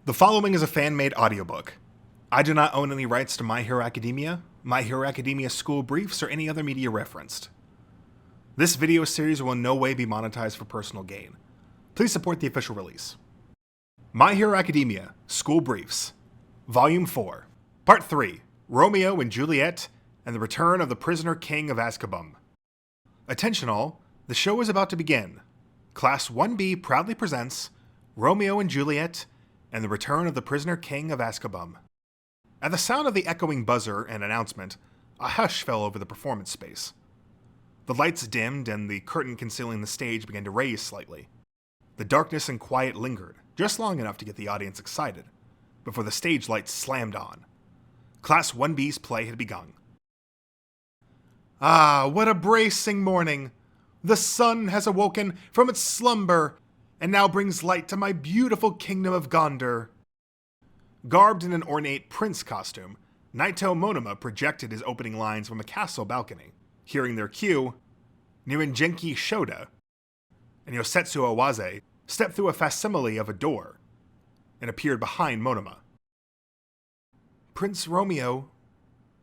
The following is a fan-made audiobook. I do not own any rights to My Hero Academia, My Hero Academia School Briefs, or any other media referenced. This video series will in no way be monetized for personal gain. Please support the official release. My Hero Academia School Briefs, Volume 4, Part 3, Romeo and Juliet, and the Return of the Prisoner King of Azkabum. Attention all, the show is about to begin. Class 1B proudly presents Romeo and Juliet, and the Return of the Prisoner King of Azkabum. At the sound of the echoing buzzer and announcement, a hush fell over the performance space. The lights dimmed and the curtain concealing the stage began to raise slightly. The darkness and quiet lingered, just long enough to get the audience excited, before the stage lights slammed on. Class 1B's play had begun. Ah, what a bracing morning! The sun has awoken from its slumber and now brings light to my beautiful kingdom of Gondor. Garbed in an ornate prince costume, Naito Monoma projected his opening lines from a castle balcony. Hearing their cue, Nirangenki Shoda and Yosetsu Awaze stepped through a facsimile of a door and appeared behind Monoma. Prince Romeo,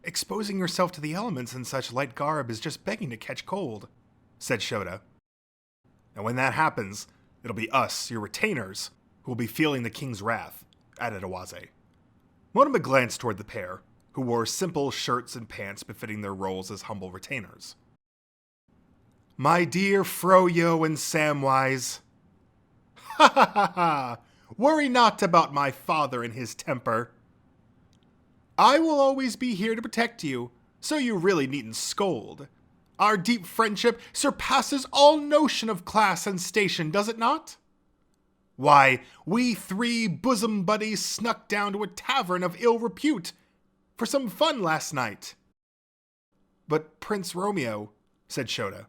exposing yourself to the elements in such light garb is just begging to catch cold, said Shoda. And when that happens, it'll be us, your retainers, who will be feeling the king's wrath, added Awaze. Monoma glanced toward the pair, who wore simple shirts and pants befitting their roles as humble retainers. My dear Froyo and Samwise, ha ha ha ha, worry not about my father and his temper. I will always be here to protect you, so you really needn't scold. Our deep friendship surpasses all notion of class and station, does it not? Why, we three bosom buddies snuck down to a tavern of ill repute for some fun last night. But Prince Romeo, said Shoda,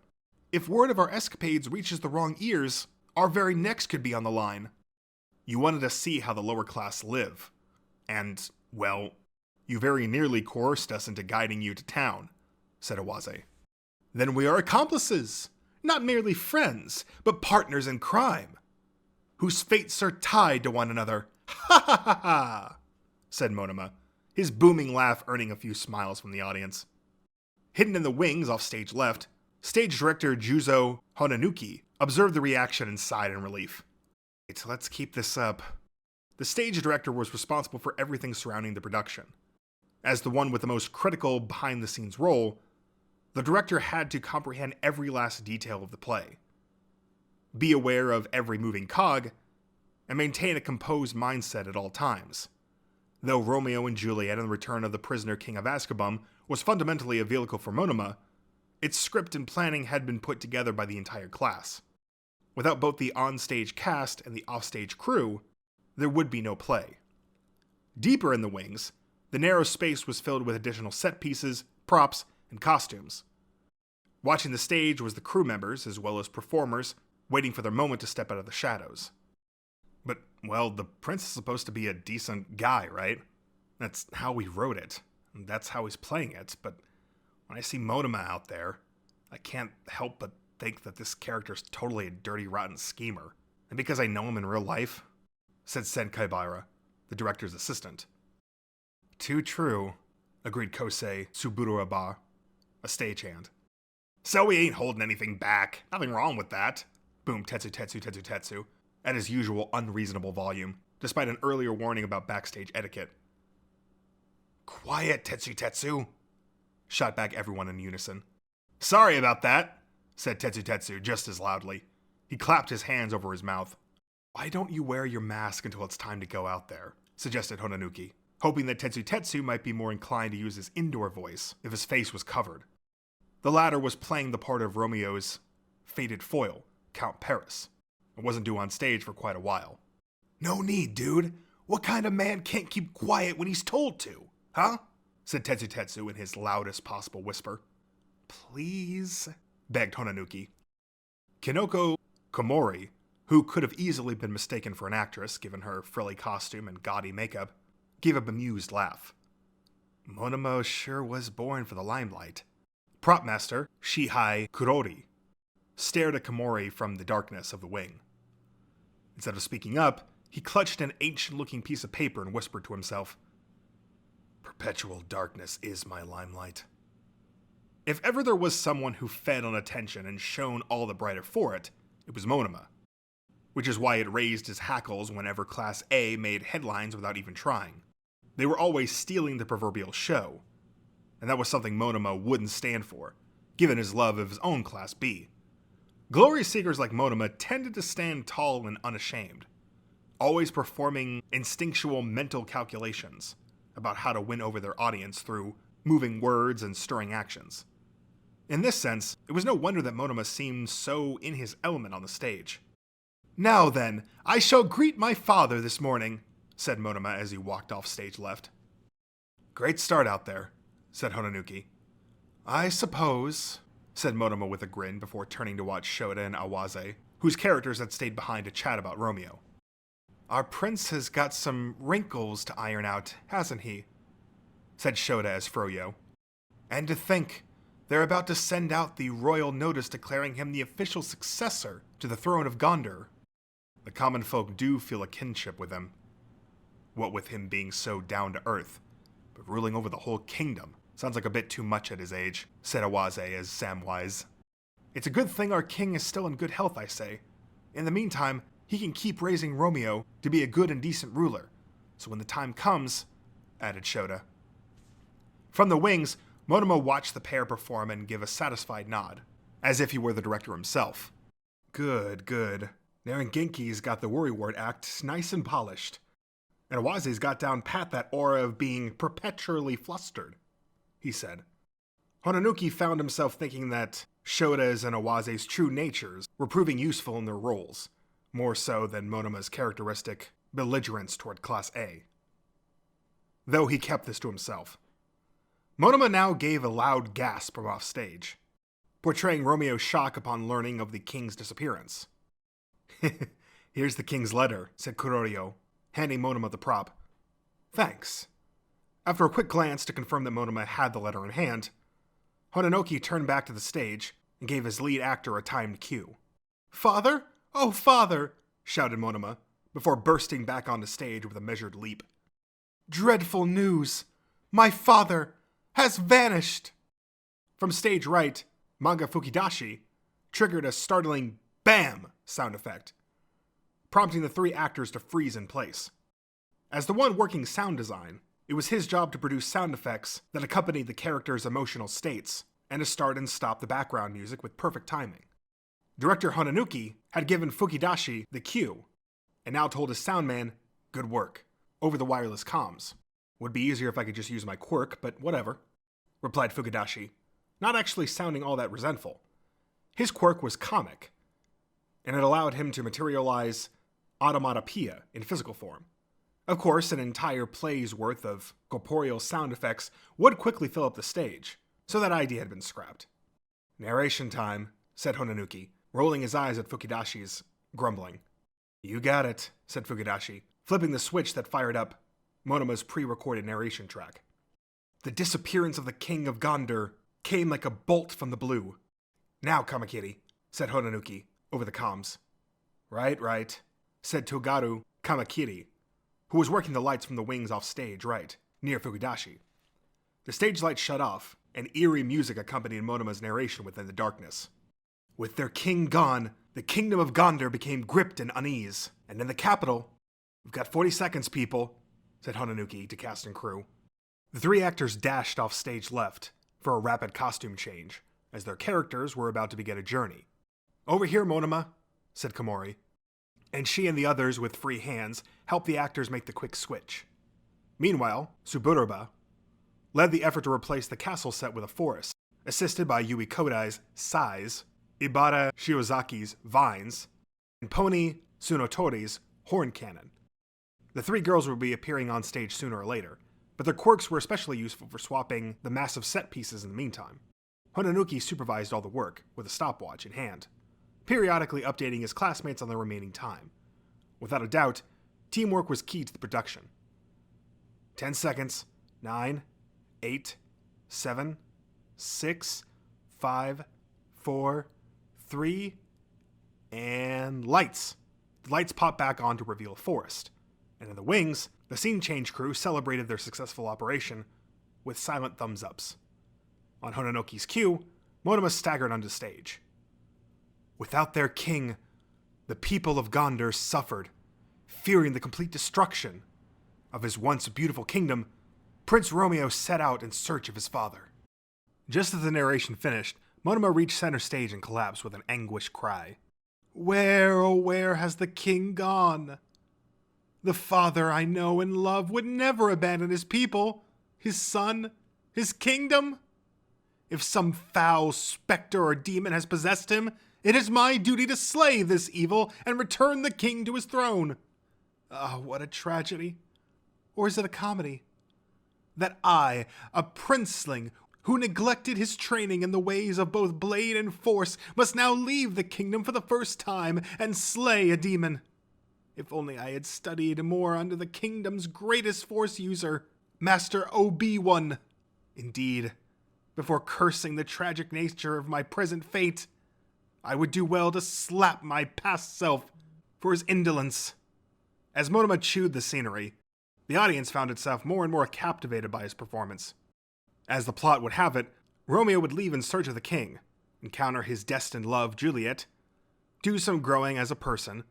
if word of our escapades reaches the wrong ears, our very necks could be on the line. You wanted to see how the lower class live. And, well, you very nearly coerced us into guiding you to town, said Awaze. Then we are accomplices, not merely friends, but partners in crime, whose fates are tied to one another. Ha ha ha ha, said Monoma, his booming laugh earning a few smiles from the audience. Hidden in the wings off stage left, stage director Juzo Honanuki observed the reaction and sighed in relief. Let's keep this up. The stage director was responsible for everything surrounding the production. As the one with the most critical behind-the-scenes role, the director had to comprehend every last detail of the play, be aware of every moving cog, and maintain a composed mindset at all times. Though Romeo and Juliet and the Return of the Prisoner King of Azkabum was fundamentally a vehicle for Monoma, its script and planning had been put together by the entire class. Without both the on-stage cast and the off-stage crew, there would be no play. Deeper in the wings, the narrow space was filled with additional set pieces, props, and costumes. Watching the stage was the crew members, as well as performers, waiting for their moment to step out of the shadows. But, well, the prince is supposed to be a decent guy, right? That's how we wrote it, and that's how he's playing it, but when I see Monoma out there, I can't help but think that this character's totally a dirty, rotten schemer. And because I know him in real life, said Sen Kaibara, the director's assistant. Too true, agreed Kosei Tsuburuaba, a stagehand. So we ain't holding anything back. Nothing wrong with that, boomed Tetsu at his usual unreasonable volume, despite an earlier warning about backstage etiquette. Quiet, Tetsu, shot back everyone in unison. Sorry about that, said Tetsu just as loudly. He clapped his hands over his mouth. Why don't you wear your mask until it's time to go out there, suggested Honanuki, hoping that Tetsu might be more inclined to use his indoor voice if his face was covered. The latter was playing the part of Romeo's fated foil, Count Paris, and wasn't due on stage for quite a while. No need, dude. What kind of man can't keep quiet when he's told to, huh? Said Tetsu in his loudest possible whisper. Please, begged Honanuki. Kinoko Komori, who could have easily been mistaken for an actress given her frilly costume and gaudy makeup, gave a bemused laugh. Monoma sure was born for the limelight. Prop master Shihei Kurori stared at Komori from the darkness of the wing. Instead of speaking up, He clutched an ancient-looking piece of paper and whispered to himself, "Perpetual darkness is my limelight." If ever there was someone who fed on attention and shone all the brighter for it, it was Monoma. Which is why it raised his hackles whenever Class A made headlines without even trying. They were always stealing the proverbial show, and that was something Monoma wouldn't stand for, given his love of his own Class B. Glory seekers like Monoma tended to stand tall and unashamed, always performing instinctual mental calculations about how to win over their audience through moving words and stirring actions. In this sense, it was no wonder that Monoma seemed so in his element on the stage. "Now then, I shall greet my father this morning," said Monoma as he walked off stage left. "Great start out there," said Hononuki. "I suppose," said Monoma with a grin before turning to watch Shota and Awaze, whose characters had stayed behind to chat about Romeo. "Our prince has got some wrinkles to iron out, hasn't he?" said Shota as Froyo. "And to think, they're about to send out the royal notice declaring him the official successor to the throne of Gondor. The common folk do feel a kinship with him. What with him being so down to earth, but ruling over the whole kingdom sounds like a bit too much at his age," said Awaze as Samwise. "It's a good thing our king is still in good health, I say. In the meantime, he can keep raising Romeo to be a good and decent ruler, so when the time comes," added Shota. From the wings, Monoma watched the pair perform and give a satisfied nod, as if he were the director himself. "Good, good. Narengenki's got the worrywart act nice and polished. And Awaze's got down pat that aura of being perpetually flustered," he said. Hononuki found himself thinking that Shota's and Awaze's true natures were proving useful in their roles, more so than Monoma's characteristic belligerence toward Class A. Though he kept this to himself. Monoma now gave a loud gasp from off stage, portraying Romeo's shock upon learning of the king's disappearance. "Here's the king's letter," said Kurorio, handing Monoma the prop. "Thanks." After a quick glance to confirm that Monoma had the letter in hand, Hononoki turned back to the stage and gave his lead actor a timed cue. "Father? Oh, father!" shouted Monoma, before bursting back onto stage with a measured leap. "Dreadful news! My father has vanished!" From stage right, Manga Fukidashi triggered a startling BAM sound effect, prompting the three actors to freeze in place. As the one working sound design, it was his job to produce sound effects that accompanied the characters' emotional states, and to start and stop the background music with perfect timing. Director Hononuki had given Fukidashi the cue, and now told his soundman, "Good work," over the wireless comms. "Would be easier if I could just use my quirk, but whatever," replied Fukidashi, not actually sounding all that resentful. His quirk was comic, and it allowed him to materialize automatopoeia in physical form. Of course, an entire play's worth of corporeal sound effects would quickly fill up the stage, so that idea had been scrapped. "Narration time," said Hononuki, rolling his eyes at Fukidashi's grumbling. "You got it," said Fukidashi, flipping the switch that fired up Monoma's pre-recorded narration track. "The disappearance of the king of Gondor came like a bolt from the blue." "Now, Kamakiri," said Hononuki, over the comms. Right, said Togaru Kamakiri, who was working the lights from the wings off stage right, near Fukidashi. The stage lights shut off, and eerie music accompanied Monoma's narration within the darkness. "With their king gone, the kingdom of Gondor became gripped in unease, and in the capital, we've got 40 seconds, people," said Hononuki to cast and crew. The three actors dashed off stage left for a rapid costume change, as their characters were about to begin a journey. "Over here, Monoma," said Komori, and she and the others with free hands helped the actors make the quick switch. Meanwhile, Suburuba led the effort to replace the castle set with a forest, assisted by Yui Kodai's Sais, Ibara Shiozaki's Vines, and Pony Tsunotori's Horn Cannon. The three girls would be appearing on stage sooner or later, but their quirks were especially useful for swapping the massive set pieces in the meantime. Hononuki supervised all the work, with a stopwatch in hand, periodically updating his classmates on the remaining time. Without a doubt, teamwork was key to the production. 10 seconds. 9, 8, 7, 6, 5, 4, 3, and lights. the lights popped back on to reveal a forest, and in the wings, the scene change crew celebrated their successful operation with silent thumbs-ups. On Hononoki's cue, Monoma staggered onto stage. Without their king, the people of Gondor suffered. Fearing the complete destruction of his once beautiful kingdom, Prince Romeo set out in search of his father. Just as the narration finished, Monoma reached center stage and collapsed with an anguished cry. Where, oh where has the king gone? The father I know and love would never abandon his people, his son, his kingdom. If some foul specter or demon has possessed him, it is my duty to slay this evil and return the king to his throne. Ah, what a tragedy. Or is it a comedy? That I, a princeling who neglected his training in the ways of both blade and force, must now leave the kingdom for the first time and slay a demon. If only I had studied more under the kingdom's greatest force user, Master Obi-Wan. Indeed, before cursing the tragic nature of my present fate, I would do well to slap my past self for his indolence. As Monoma chewed the scenery, the audience found itself more and more captivated by his performance. As the plot would have it, Romeo would leave in search of the king, encounter his destined love, Juliet, do some growing as a person,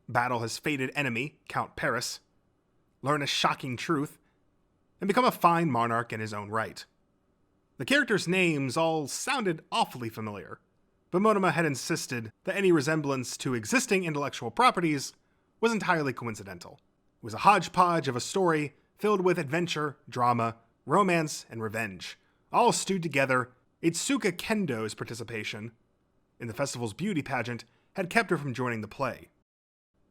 battle his fated enemy, Count Paris, learn a shocking truth, and become a fine monarch in his own right. The characters' names all sounded awfully familiar, but Monoma had insisted that any resemblance to existing intellectual properties was entirely coincidental. It was a hodgepodge of a story filled with adventure, drama, romance, and revenge, all stewed together. Itsuka Kendo's participation in the festival's beauty pageant had kept her from joining the play.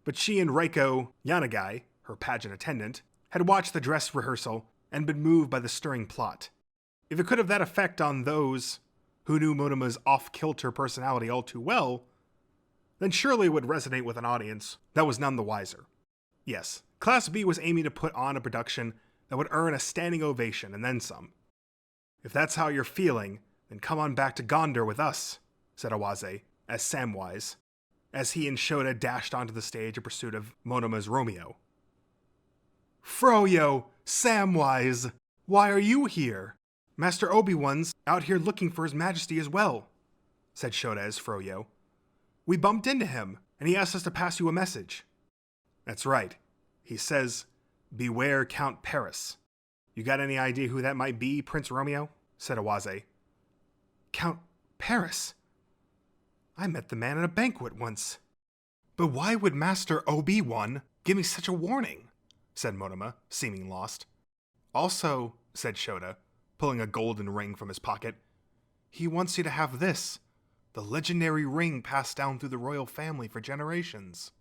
But she and Reiko Yanagai, her pageant attendant, had watched the dress rehearsal and been moved by the stirring plot. If it could have that effect on those who knew Monoma's off-kilter personality all too well, then surely it would resonate with an audience that was none the wiser. Yes, Class B was aiming to put on a production that would earn a standing ovation and then some. If that's how you're feeling, then come on back to Gondor with us, said Awase, as Samwise, as he and Shota dashed onto the stage in pursuit of Monoma's Romeo. Froyo, Samwise, why are you here? Master Obi-Wan's out here looking for his majesty as well, said Shota as Froyo. We bumped into him, and he asked us to pass you a message. That's right. He says, beware Count Paris. You got any idea who that might be, Prince Romeo? Said Awase. Count Paris? I met the man at a banquet once. But why would Master Obi-Wan give me such a warning? Said Monoma, seeming lost. Also, said Shota, pulling a golden ring from his pocket, he wants you to have this, the legendary ring passed down through the royal family for generations.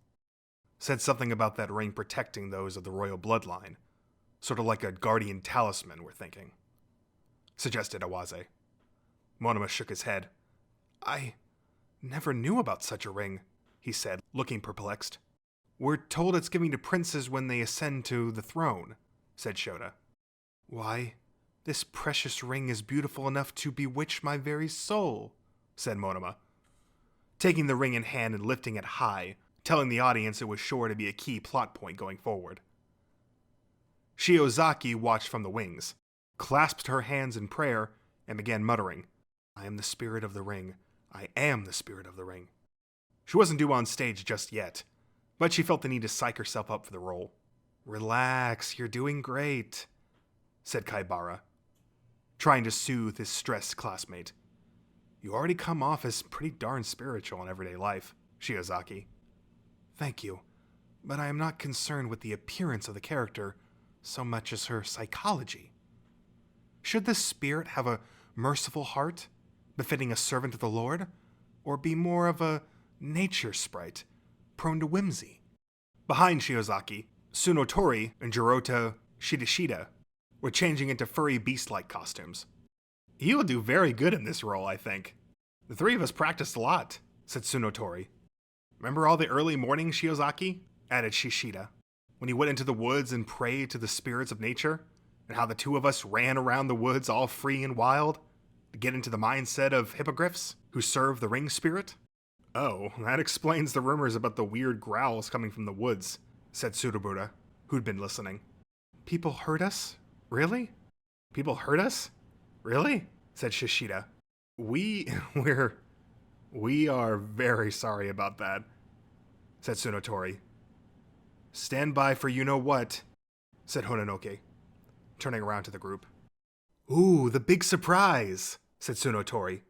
Said something about that ring protecting those of the royal bloodline. Sort of like a guardian talisman, we're thinking. Suggested Awase. Monoma shook his head. I never knew about such a ring, he said, looking perplexed. We're told it's given to princes when they ascend to the throne, said Shota. Why, this precious ring is beautiful enough to bewitch my very soul, said Monoma, taking the ring in hand and lifting it high, telling the audience it was sure to be a key plot point going forward. Shiozaki watched from the wings, clasped her hands in prayer, and began muttering, I am the spirit of the ring. I am the spirit of the ring. She wasn't due on stage just yet, but she felt the need to psych herself up for the role. Relax, you're doing great, said Kaibara, trying to soothe his stressed classmate. You already come off as pretty darn spiritual in everyday life, Shiozaki. Thank you, but I am not concerned with the appearance of the character so much as her psychology. Should this spirit have a merciful heart, befitting a servant of the Lord, or be more of a nature sprite, prone to whimsy? Behind Shiozaki, Tsunotori and Jirota Shidashida were changing into furry beast-like costumes. You will do very good in this role, I think. The three of us practiced a lot, said Tsunotori. Remember all the early mornings, Shiozaki? Added Shishida, when he went into the woods and prayed to the spirits of nature, and how the two of us ran around the woods all free and wild to get into the mindset of hippogriffs who serve the ring spirit? Oh, that explains the rumors about the weird growls coming from the woods, said Surabura, who'd been listening. People hurt us? Really? People hurt us? Really? Said Shishida. We are very sorry about that, said Sunotori. Stand by for you-know-what, said Hononoke, turning around to the group. Ooh, the big surprise, said Sunotori.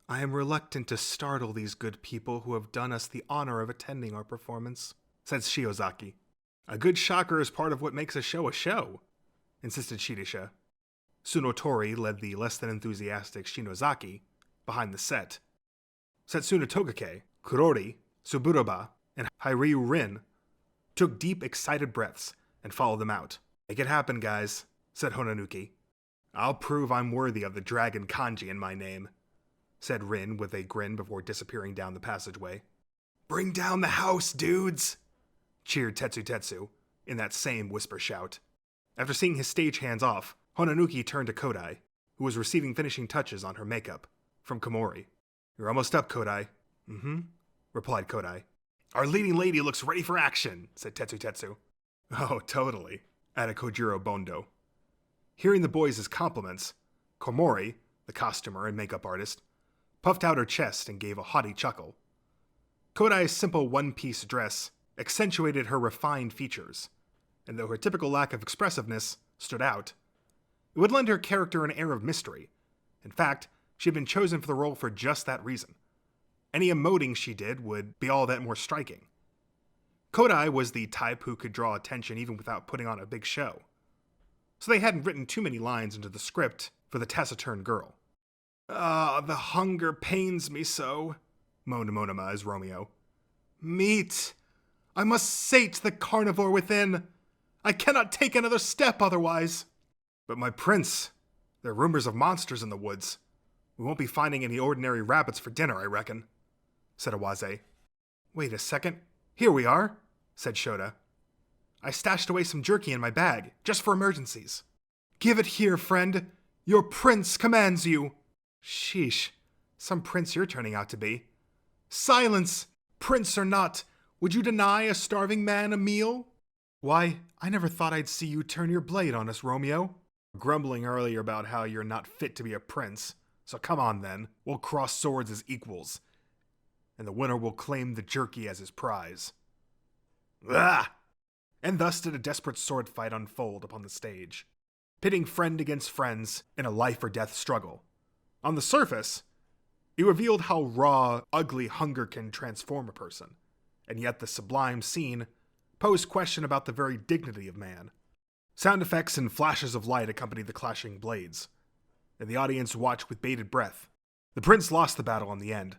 I am reluctant to startle these good people who have done us the honor of attending our performance, said Shiozaki. A good shocker is part of what makes a show, insisted Shidisha. Sunotori led the less than enthusiastic Shinozaki behind the set. Setsuna Togake, Kurori, Suburoba, and Hairyu Rin took deep, excited breaths and followed them out. Make it happen, guys, said Hononuki. I'll prove I'm worthy of the dragon kanji in my name, said Rin with a grin before disappearing down the passageway. Bring down the house, dudes, cheered Tetsu in that same whisper shout. After seeing his stagehands off, Hononuki turned to Kodai, who was receiving finishing touches on her makeup from Komori. You're almost up, Kodai. Mm-hmm, replied Kodai. Our leading lady looks ready for action, said Tetsu. Oh, totally, added Kojiro Bondo. Hearing the boys' compliments, Komori, the costumer and makeup artist, puffed out her chest and gave a haughty chuckle. Kodai's simple one-piece dress accentuated her refined features, and though her typical lack of expressiveness stood out, it would lend her character an air of mystery. In fact, she had been chosen for the role for just that reason. Any emoting she did would be all that more striking. Kodai was the type who could draw attention even without putting on a big show, so they hadn't written too many lines into the script for the taciturn girl. Ah, the hunger pains me so, moaned Monoma as Romeo. Meat! I must sate the carnivore within. I cannot take another step otherwise. But my prince, there are rumors of monsters in the woods. We won't be finding any ordinary rabbits for dinner, I reckon, said Awase. Wait a second. Here we are, said Shota. I stashed away some jerky in my bag, just for emergencies. Give it here, friend. Your prince commands you. Sheesh, some prince you're turning out to be. Silence! Prince or not, would you deny a starving man a meal? Why, I never thought I'd see you turn your blade on us, Romeo. Grumbling earlier about how you're not fit to be a prince, so come on then, we'll cross swords as equals, and the winner will claim the jerky as his prize. Ah! And thus did a desperate sword fight unfold upon the stage, pitting friend against friends in a life-or-death struggle. On the surface, it revealed how raw, ugly hunger can transform a person, and yet the sublime scene posed question about the very dignity of man. Sound effects and flashes of light accompanied the clashing blades, and the audience watched with bated breath. The prince lost the battle in the end,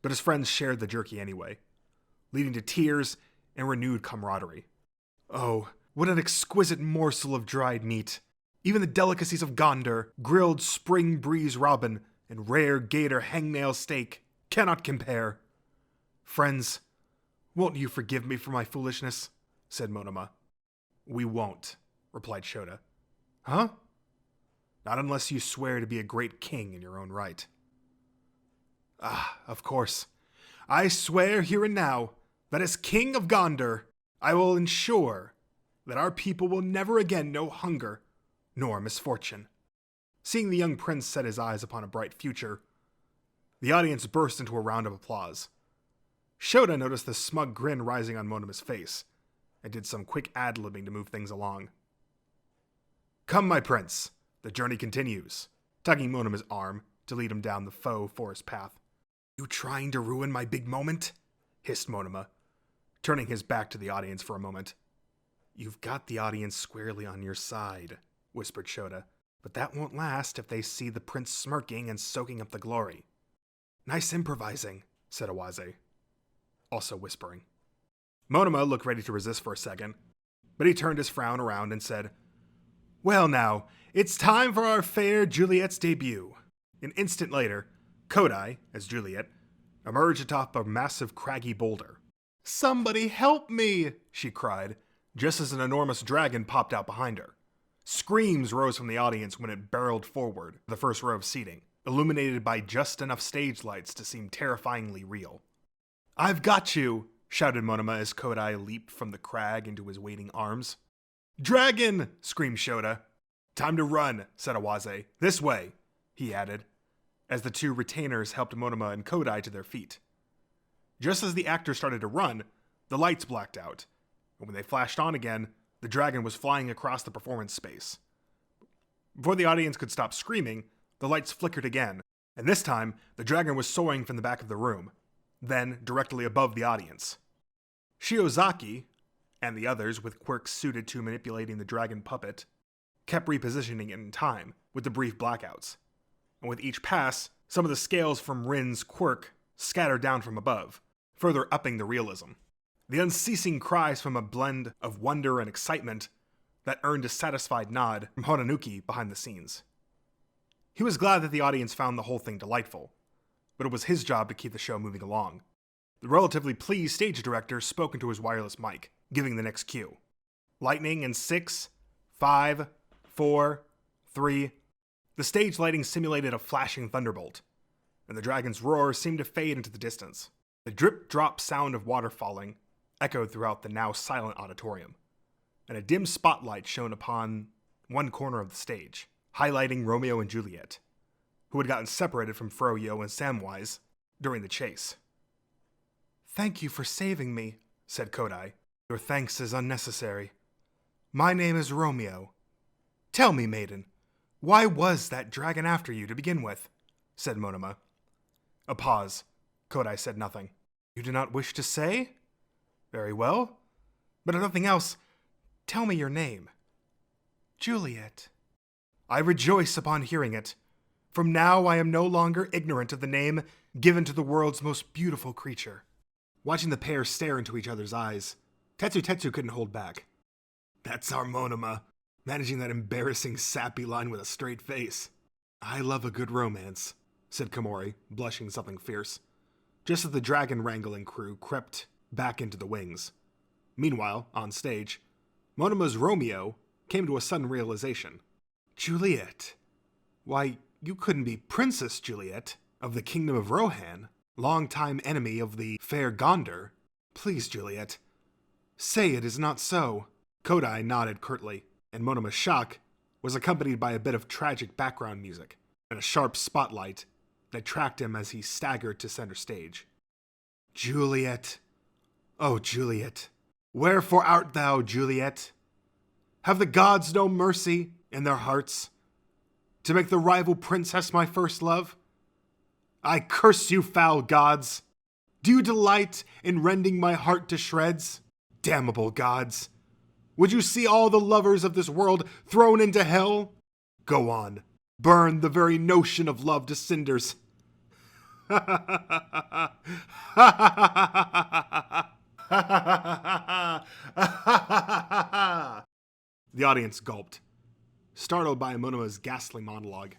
but his friends shared the jerky anyway, leading to tears and renewed camaraderie. Oh, what an exquisite morsel of dried meat! Even the delicacies of Gondar, grilled spring breeze robin, and rare gator hangnail steak cannot compare. Friends, won't you forgive me for my foolishness? Said Monoma. We won't, replied Shota. Huh? Not unless you swear to be a great king in your own right. Ah, of course. I swear here and now that as king of Gondar, I will ensure that our people will never again know hunger nor misfortune. Seeing the young prince set his eyes upon a bright future, the audience burst into a round of applause. Shota noticed the smug grin rising on Monoma's face, and did some quick ad-libbing to move things along. Come, my prince, the journey continues, tugging Monoma's arm to lead him down the faux forest path. You trying to ruin my big moment? Hissed Monoma, turning his back to the audience for a moment. You've got the audience squarely on your side, whispered Shota, but that won't last if they see the prince smirking and soaking up the glory. Nice improvising, said Awase, also whispering. Monoma looked ready to resist for a second, but he turned his frown around and said, Well now, it's time for our fair Juliet's debut. An instant later, Kodai, as Juliet, emerged atop a massive craggy boulder. Somebody help me, she cried, just as an enormous dragon popped out behind her. Screams rose from the audience when it barreled forward to the first row of seating, illuminated by just enough stage lights to seem terrifyingly real. I've got you, shouted Monoma as Kodai leaped from the crag into his waiting arms. Dragon! Screamed Shota. Time to run, said Awaze. This way, he added, as the two retainers helped Monoma and Kodai to their feet. Just as the actors started to run, the lights blacked out, and when they flashed on again, the dragon was flying across the performance space. Before the audience could stop screaming, the lights flickered again, and this time, the dragon was soaring from the back of the room, then directly above the audience. Shiozaki, and the others with quirks suited to manipulating the dragon puppet, kept repositioning it in time with the brief blackouts. And with each pass, some of the scales from Rin's quirk scattered down from above, further upping the realism. The unceasing cries from a blend of wonder and excitement that earned a satisfied nod from Honanuki behind the scenes. He was glad that the audience found the whole thing delightful, but it was his job to keep the show moving along. The relatively pleased stage director spoke into his wireless mic, giving the next cue. Lightning in 6, 5, 4, 3. The stage lighting simulated a flashing thunderbolt, and the dragon's roar seemed to fade into the distance. The drip-drop sound of water falling echoed throughout the now silent auditorium, and a dim spotlight shone upon one corner of the stage, highlighting Romeo and Juliet, who had gotten separated from Froyo and Samwise during the chase. Thank you for saving me, said Kodai. Your thanks is unnecessary. My name is Romeo. Tell me, maiden, why was that dragon after you to begin with? Said Monoma. A pause. Kodai said nothing. You do not wish to say? Very well. But if nothing else, tell me your name. Juliet. I rejoice upon hearing it. From now I am no longer ignorant of the name given to the world's most beautiful creature. Watching the pair stare into each other's eyes, Tetsu couldn't hold back. That's our Monoma, managing that embarrassing sappy line with a straight face. I love a good romance, said Komori, blushing something fierce, just as the dragon wrangling crew crept back into the wings. Meanwhile, on stage, Monoma's Romeo came to a sudden realization. Juliet. Why, you couldn't be Princess Juliet of the Kingdom of Rohan, longtime enemy of the fair Gondor. Please, Juliet, say it is not so. Kodai nodded curtly, and Monoma's shock was accompanied by a bit of tragic background music and a sharp spotlight that tracked him as he staggered to center stage. Juliet. Oh, Juliet. Wherefore art thou, Juliet? Have the gods no mercy in their hearts to make the rival princess my first love? I curse you, foul gods! Do you delight in rending my heart to shreds? Damnable gods! Would you see all the lovers of this world thrown into hell? Go on, burn the very notion of love to cinders. The audience gulped, startled by Monoma's ghastly monologue.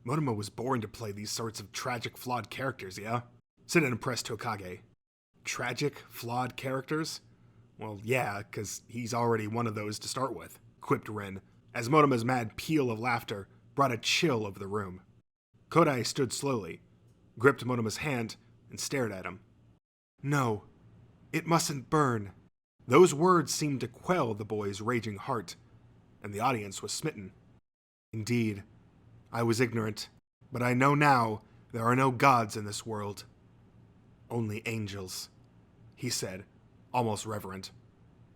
Monoma was born to play these sorts of tragic, flawed characters, yeah? Said an impressed Hokage. Tragic, flawed characters? Well, yeah, because he's already one of those to start with, quipped Rin, as Monoma's mad peal of laughter brought a chill over the room. Kodai stood slowly, gripped Monoma's hand, and stared at him. No, it mustn't burn. Those words seemed to quell the boy's raging heart, and the audience was smitten. Indeed, I was ignorant, but I know now there are no gods in this world. Only angels, he said, almost reverent.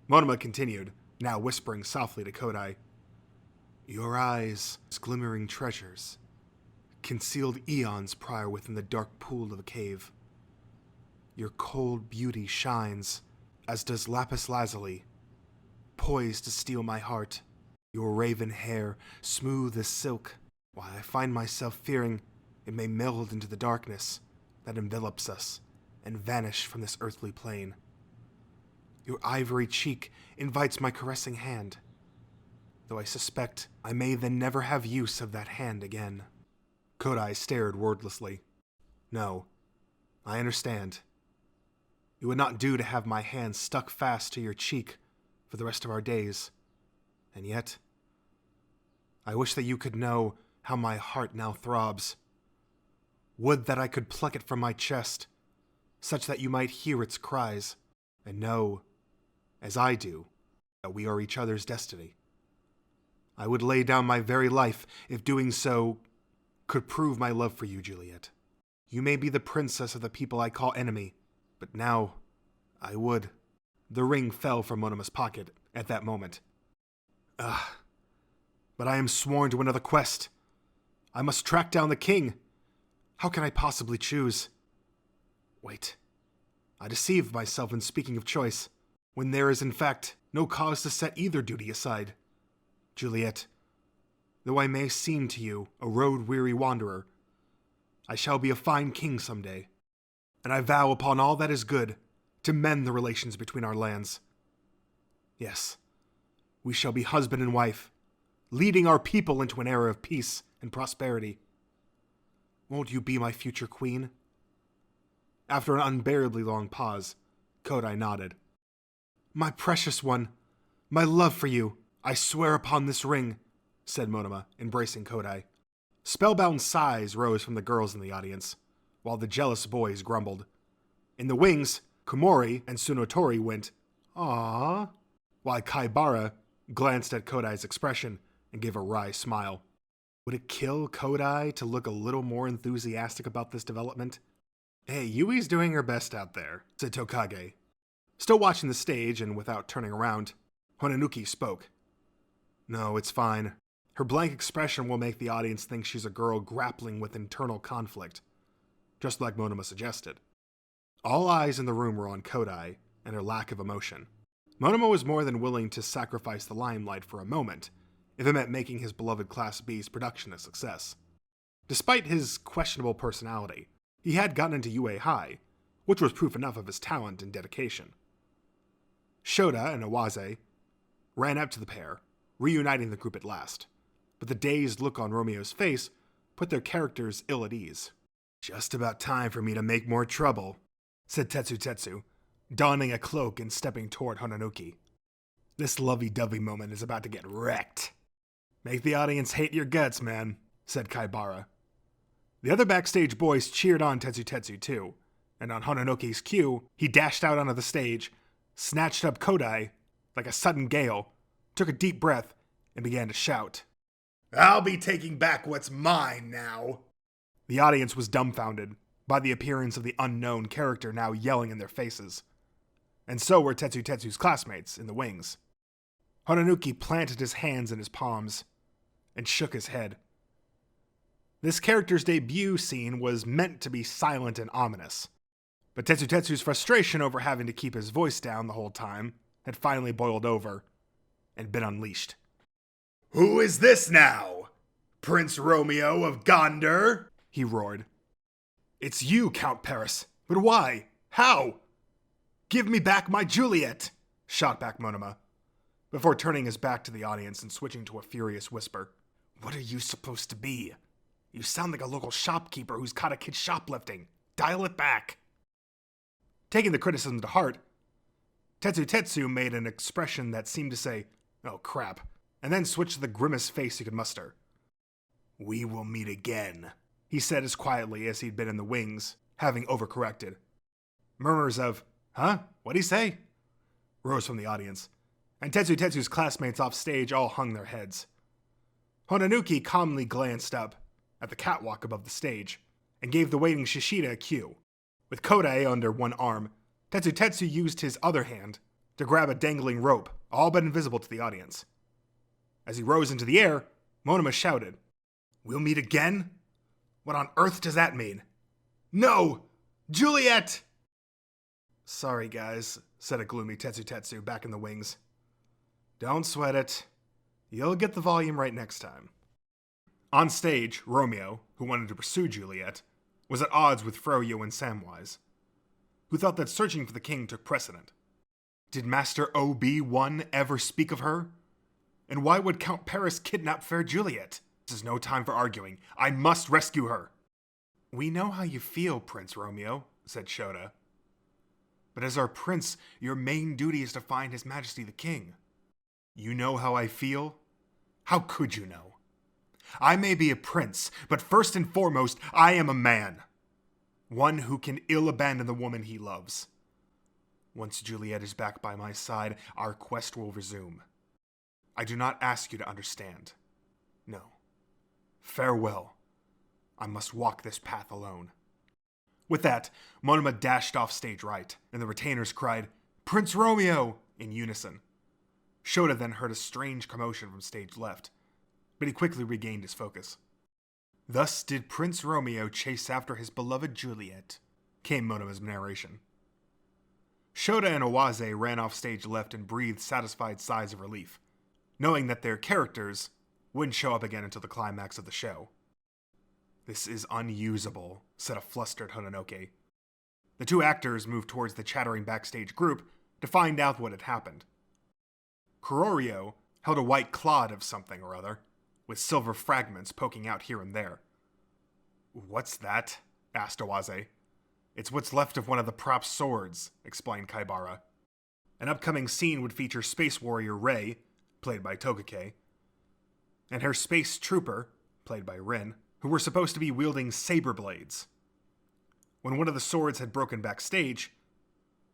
Monoma continued, now whispering softly to Kodai. Your eyes, glimmering treasures, concealed eons prior within the dark pool of a cave. Your cold beauty shines, as does lapis lazuli, poised to steal my heart. Your raven hair, smooth as silk, while I find myself fearing it may meld into the darkness that envelops us and vanish from this earthly plane. Your ivory cheek invites my caressing hand, though I suspect I may then never have use of that hand again. Kodai stared wordlessly. No, I understand. It would not do to have my hand stuck fast to your cheek for the rest of our days. And yet, I wish that you could know how my heart now throbs. Would that I could pluck it from my chest, such that you might hear its cries, and know, as I do, that we are each other's destiny. I would lay down my very life if doing so could prove my love for you, Juliet. You may be the princess of the people I call enemy, but now I would. The ring fell from Monoma's pocket at that moment. But I am sworn to another quest. I must track down the king. How can I possibly choose? Wait. I deceive myself in speaking of choice, when there is in fact no cause to set either duty aside. Juliet, though I may seem to you a road-weary wanderer, I shall be a fine king someday, and I vow upon all that is good to mend the relations between our lands. Yes, we shall be husband and wife, leading our people into an era of peace and prosperity. Won't you be my future queen? After an unbearably long pause, Kodai nodded. My precious one, my love for you, I swear upon this ring, said Monoma, embracing Kodai. Spellbound sighs rose from the girls in the audience, while the jealous boys grumbled. In the wings, Komori and Tsunotori went, "Aww," while Kaibara glanced at Kodai's expression and gave a wry smile. Would it kill Kodai to look a little more enthusiastic about this development? Hey, Yui's doing her best out there, said Tokage. Still watching the stage and without turning around, Honanuki spoke. No, it's fine. Her blank expression will make the audience think she's a girl grappling with internal conflict, just like Monoma suggested. All eyes in the room were on Kodai and her lack of emotion. Monoma was more than willing to sacrifice the limelight for a moment, if it meant making his beloved Class B's production a success. Despite his questionable personality, he had gotten into UA High, which was proof enough of his talent and dedication. Shota and Awase ran up to the pair, reuniting the group at last, but the dazed look on Romeo's face put their characters ill at ease. Just about time for me to make more trouble, said Tetsu, donning a cloak and stepping toward Honanuki. This lovey-dovey moment is about to get wrecked. Make the audience hate your guts, man, said Kaibara. The other backstage boys cheered on Tetsu too, and on Honanuki's cue, he dashed out onto the stage, snatched up Kodai like a sudden gale, took a deep breath, and began to shout. I'll be taking back what's mine now. The audience was dumbfounded by the appearance of the unknown character now yelling in their faces. And so were Tetsu's classmates in the wings. Honanuki planted his hands in his palms and shook his head. This character's debut scene was meant to be silent and ominous, but Tetsu's frustration over having to keep his voice down the whole time had finally boiled over and been unleashed. Who is this now? Prince Romeo of Gondar? He roared. It's you, Count Paris. But why? How? Give me back my Juliet, shot back Monoma, before turning his back to the audience and switching to a furious whisper. What are you supposed to be? You sound like a local shopkeeper who's caught a kid shoplifting. Dial it back. Taking the criticism to heart, Tetsu made an expression that seemed to say, oh crap, and then switched to the grimmest face he could muster. We will meet again, he said as quietly as he'd been in the wings, having overcorrected. Murmurs of, huh? What'd he say? Rose from the audience, and Tetsu's classmates off stage all hung their heads. Honanuki calmly glanced up at the catwalk above the stage and gave the waiting Shishida a cue. With Kodai under one arm, Tetsu used his other hand to grab a dangling rope, all but invisible to the audience. As he rose into the air, Monoma shouted, We'll meet again? What on earth does that mean? No! Juliet! Sorry, guys, said a gloomy Tetsu back in the wings. Don't sweat it. You'll get the volume right next time. On stage, Romeo, who wanted to pursue Juliet, was at odds with Froyo and Samwise, who thought that searching for the king took precedent. Did Master OB1 ever speak of her? And why would Count Paris kidnap fair Juliet? This is no time for arguing. I must rescue her. We know how you feel, Prince Romeo, said Shota. But as our prince, your main duty is to find His Majesty the King. You know how I feel? How could you know? I may be a prince, but first and foremost, I am a man. One who can ill abandon the woman he loves. Once Juliet is back by my side, our quest will resume. I do not ask you to understand. No. Farewell. I must walk this path alone. With that, Monoma dashed off stage right, and the retainers cried, "Prince Romeo!" in unison. Shota then heard a strange commotion from stage left, but he quickly regained his focus. "Thus did Prince Romeo chase after his beloved Juliet," came Monoma's narration. Shota and Owaze ran off stage left and breathed satisfied sighs of relief, knowing that their characters wouldn't show up again until the climax of the show. "This is unusable," said a flustered Hononoke. The two actors moved towards the chattering backstage group to find out what had happened. Kurorio held a white clod of something or other, with silver fragments poking out here and there. "What's that?" asked Owaze. "It's what's left of one of the prop's swords," explained Kaibara. An upcoming scene would feature Space Warrior Rei, played by Togake, and her Space Trooper, played by Rin, who were supposed to be wielding saber blades. When one of the swords had broken backstage,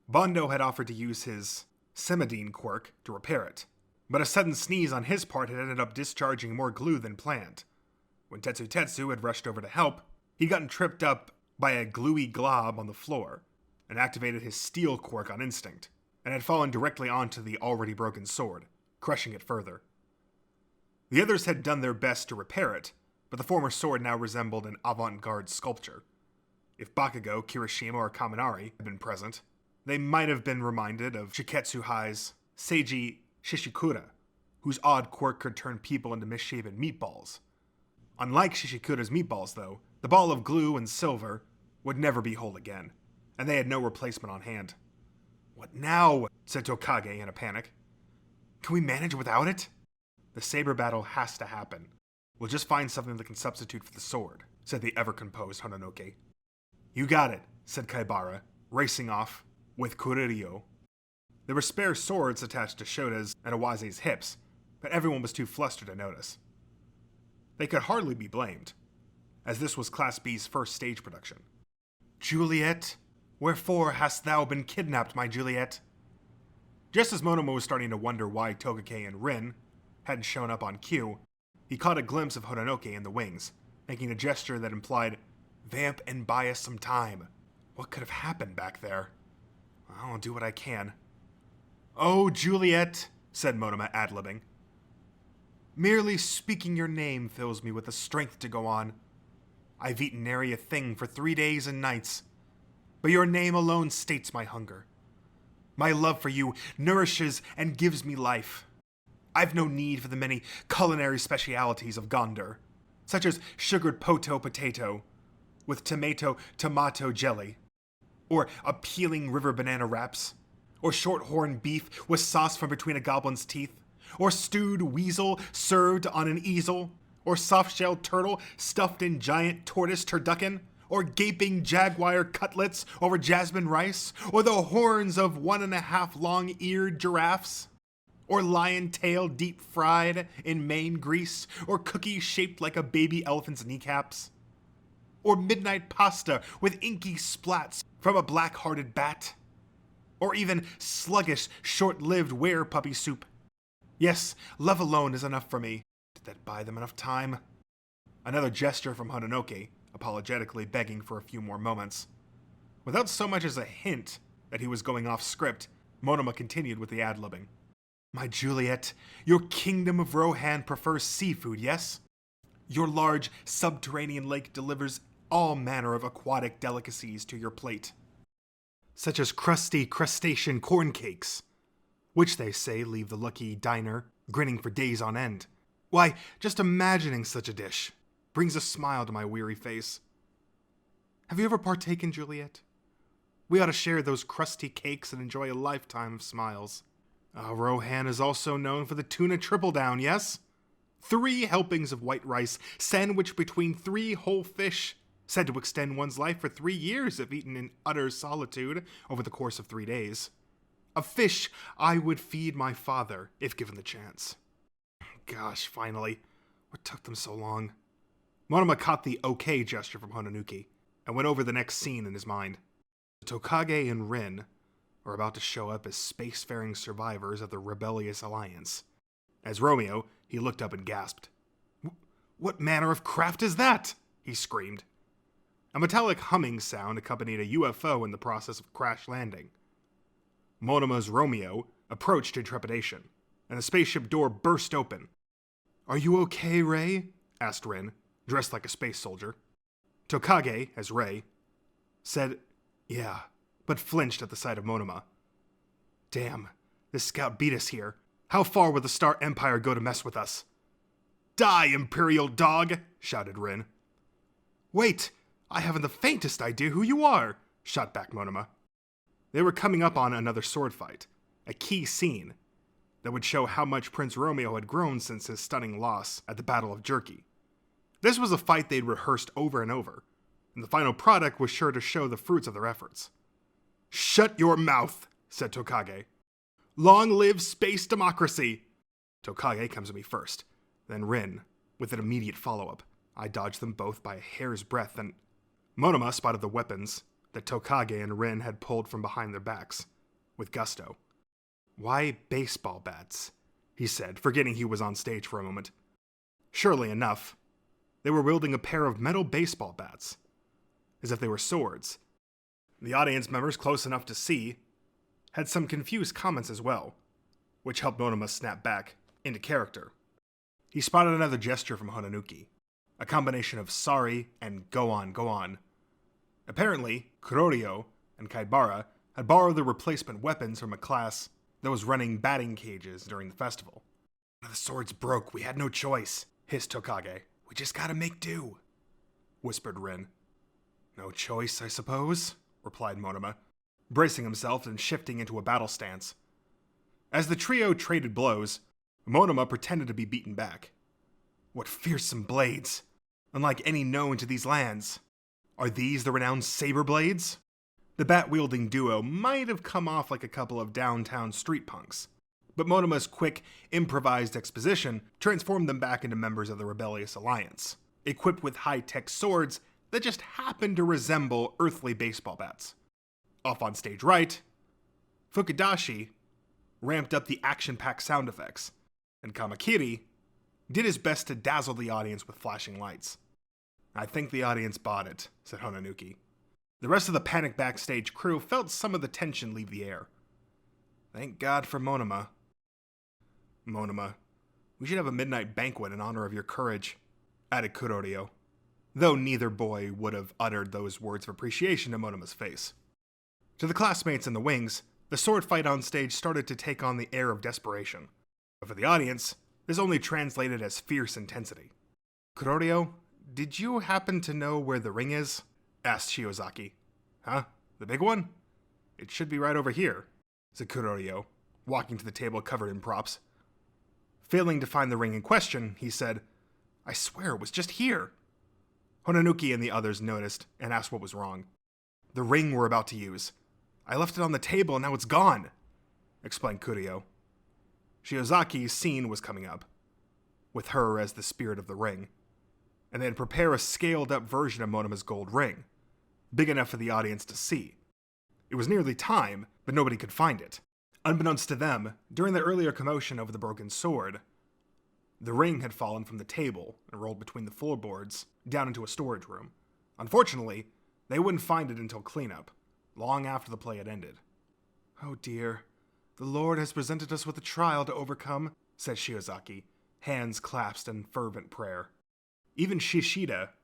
Bondo had offered to use his Semidine quirk to repair it, but a sudden sneeze on his part had ended up discharging more glue than planned. When Tetsu had rushed over to help, he'd gotten tripped up by a gluey glob on the floor, and activated his steel quirk on instinct, and had fallen directly onto the already broken sword, crushing it further. The others had done their best to repair it, but the former sword now resembled an avant-garde sculpture. If Bakugo, Kirishima, or Kaminari had been present, they might have been reminded of Shiketsuhai's Seiji Shishikura, whose odd quirk could turn people into misshapen meatballs. Unlike Shishikura's meatballs, though, the ball of glue and silver would never be whole again, and they had no replacement on hand. "What now?" said Tokage in a panic. "Can we manage without it?" "The saber battle has to happen. We'll just find something that can substitute for the sword," said the ever-composed Hononoke. "You got it," said Kaibara, racing off with Kurorio. There were spare swords attached to Shota's and Owaze's hips, but everyone was too flustered to notice. They could hardly be blamed, as this was Class B's first stage production. "Juliet, wherefore hast thou been kidnapped, my Juliet?" Just as Monoma was starting to wonder why Togake and Rin hadn't shown up on cue, he caught a glimpse of Hononoke in the wings, making a gesture that implied, "Vamp and buy us some time." What could have happened back there? "I'll do what I can." "Oh, Juliet," said Monoma ad-libbing. "Merely speaking your name fills me with the strength to go on. I've eaten nary a thing for 3 days and nights, but your name alone states my hunger. My love for you nourishes and gives me life. I've no need for the many culinary specialities of Gondar, such as sugared poto potato with tomato jelly, or appealing river banana wraps, or shorthorn beef with sauce from between a goblin's teeth, or stewed weasel served on an easel, or soft-shelled turtle stuffed in giant tortoise turducken, or gaping jaguar cutlets over jasmine rice, or the horns of 1.5 long-eared giraffes, or lion tail deep fried in main grease, or cookies shaped like a baby elephant's kneecaps, or midnight pasta with inky splats from a black-hearted bat, or even sluggish, short-lived were-puppy soup. Yes, love alone is enough for me. Did that buy them enough time?" Another gesture from Hononoke, apologetically begging for a few more moments. Without so much as a hint that he was going off script, Monoma continued with the ad-libbing. "My Juliet, your kingdom of Rohan prefers seafood, yes? Your large subterranean lake delivers all manner of aquatic delicacies to your plate, such as crusty crustacean corn cakes, which they say leave the lucky diner grinning for days on end. Why, just imagining such a dish brings a smile to my weary face. Have you ever partaken, Juliet? We ought to share those crusty cakes and enjoy a lifetime of smiles. Rohan is also known for the tuna triple down, yes? 3 helpings of white rice sandwiched between 3 whole fish, said to extend one's life for 3 years if eaten in utter solitude over the course of 3 days. A fish I would feed my father if given the chance." Gosh, finally. What took them so long? Monoma caught the okay gesture from Hononuki. and went over the next scene in his mind. Tokage and Rin are about to show up as spacefaring survivors of the rebellious alliance. As Romeo, he looked up and gasped. "What manner of craft is that?" he screamed. A metallic humming sound accompanied a UFO in the process of crash landing. Monoma's Romeo approached in trepidation, and the spaceship door burst open. "Are you okay, Rei?" asked Rin, dressed like a space soldier. Tokage, as Rei, said, "Yeah," but flinched at the sight of Monoma. "Damn, this scout beat us here. How far would the Star Empire go to mess with us?" "Die, Imperial dog!" shouted Rin. "Wait, I haven't the faintest idea who you are," shot back Monoma. They were coming up on another sword fight, a key scene that would show how much Prince Romeo had grown since his stunning loss at the Battle of Jerky. This was a fight they'd rehearsed over and over, and the final product was sure to show the fruits of their efforts. "Shut your mouth," said Tokage. "Long live space democracy!" Tokage comes to me first, then Rin, with an immediate follow-up. I dodged them both by a hair's breadth, and Monoma spotted the weapons that Tokage and Rin had pulled from behind their backs, with gusto. "Why baseball bats?" he said, forgetting he was on stage for a moment. Surely enough, they were wielding a pair of metal baseball bats, as if they were swords. The audience members close enough to see had some confused comments as well, which helped Monoma snap back into character. He spotted another gesture from Honanuki, a combination of sorry and go on, go on. Apparently, Kurorio and Kaibara had borrowed the replacement weapons from a class that was running batting cages during the festival. "The swords broke, we had no choice," hissed Tokage. "We just gotta make do," whispered Rin. "No choice, I suppose," replied Monoma, bracing himself and shifting into a battle stance. As the trio traded blows, Monoma pretended to be beaten back. "What fearsome blades, unlike any known to these lands. Are these the renowned saber blades?" The bat-wielding duo might have come off like a couple of downtown street punks, but Monoma's quick, improvised exposition transformed them back into members of the rebellious alliance, equipped with high-tech swords that just happened to resemble earthly baseball bats. Off on stage right, Fukudashi ramped up the action-packed sound effects, and Kamakiri did his best to dazzle the audience with flashing lights. "I think the audience bought it," said Honanuki. The rest of the panic backstage crew felt some of the tension leave the air. "Thank God for Monoma." "Monoma, we should have a midnight banquet in honor of your courage," added Kurorio, though neither boy would have uttered those words of appreciation to Monoma's face. To the classmates in the wings, the sword fight on stage started to take on the air of desperation. But for the audience, this only translated as fierce intensity. "Kurorio, did you happen to know where the ring is?" asked Shiozaki. "Huh? The big one? It should be right over here," said Kurorio, walking to the table covered in props. Failing to find the ring in question, he said, "I swear it was just here." Honanuki and the others noticed and asked what was wrong. "The ring we're about to use. I left it on the table and now it's gone," explained Kurio. Shiozaki's scene was coming up, with her as the spirit of the ring, and they'd prepare a scaled-up version of Monoma's gold ring, big enough for the audience to see. It was nearly time, but nobody could find it. Unbeknownst to them, during the earlier commotion over the broken sword, the ring had fallen from the table and rolled between the floorboards down into a storage room. Unfortunately, they wouldn't find it until cleanup, long after the play had ended. "Oh dear, the Lord has presented us with a trial to overcome," said Shiozaki, hands clasped in fervent prayer. Even Shishida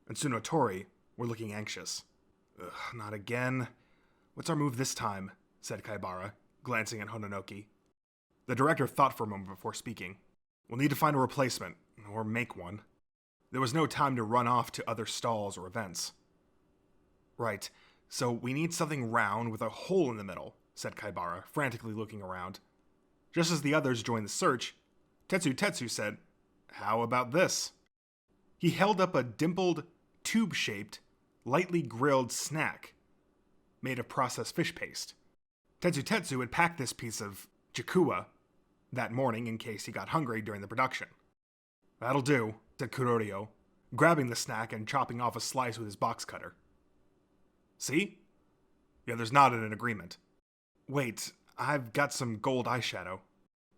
and Tsunotori were looking anxious. "Ugh, not again. What's our move this time?" said Kaibara, glancing at Hononoki. The director thought for a moment before speaking. "We'll need to find a replacement, or make one." There was no time to run off to other stalls or events. "Right, so we need something round with a hole in the middle," said Kaibara, frantically looking around. Just as the others joined the search, Tetsu said, "How about this?" He held up a dimpled, tube-shaped, lightly grilled snack made of processed fish paste. Tetsu had packed this piece of jakua that morning in case he got hungry during the production. "That'll do," said Kurorio, grabbing the snack and chopping off a slice with his box cutter. See? The others nodded in agreement. Wait, I've got some gold eyeshadow.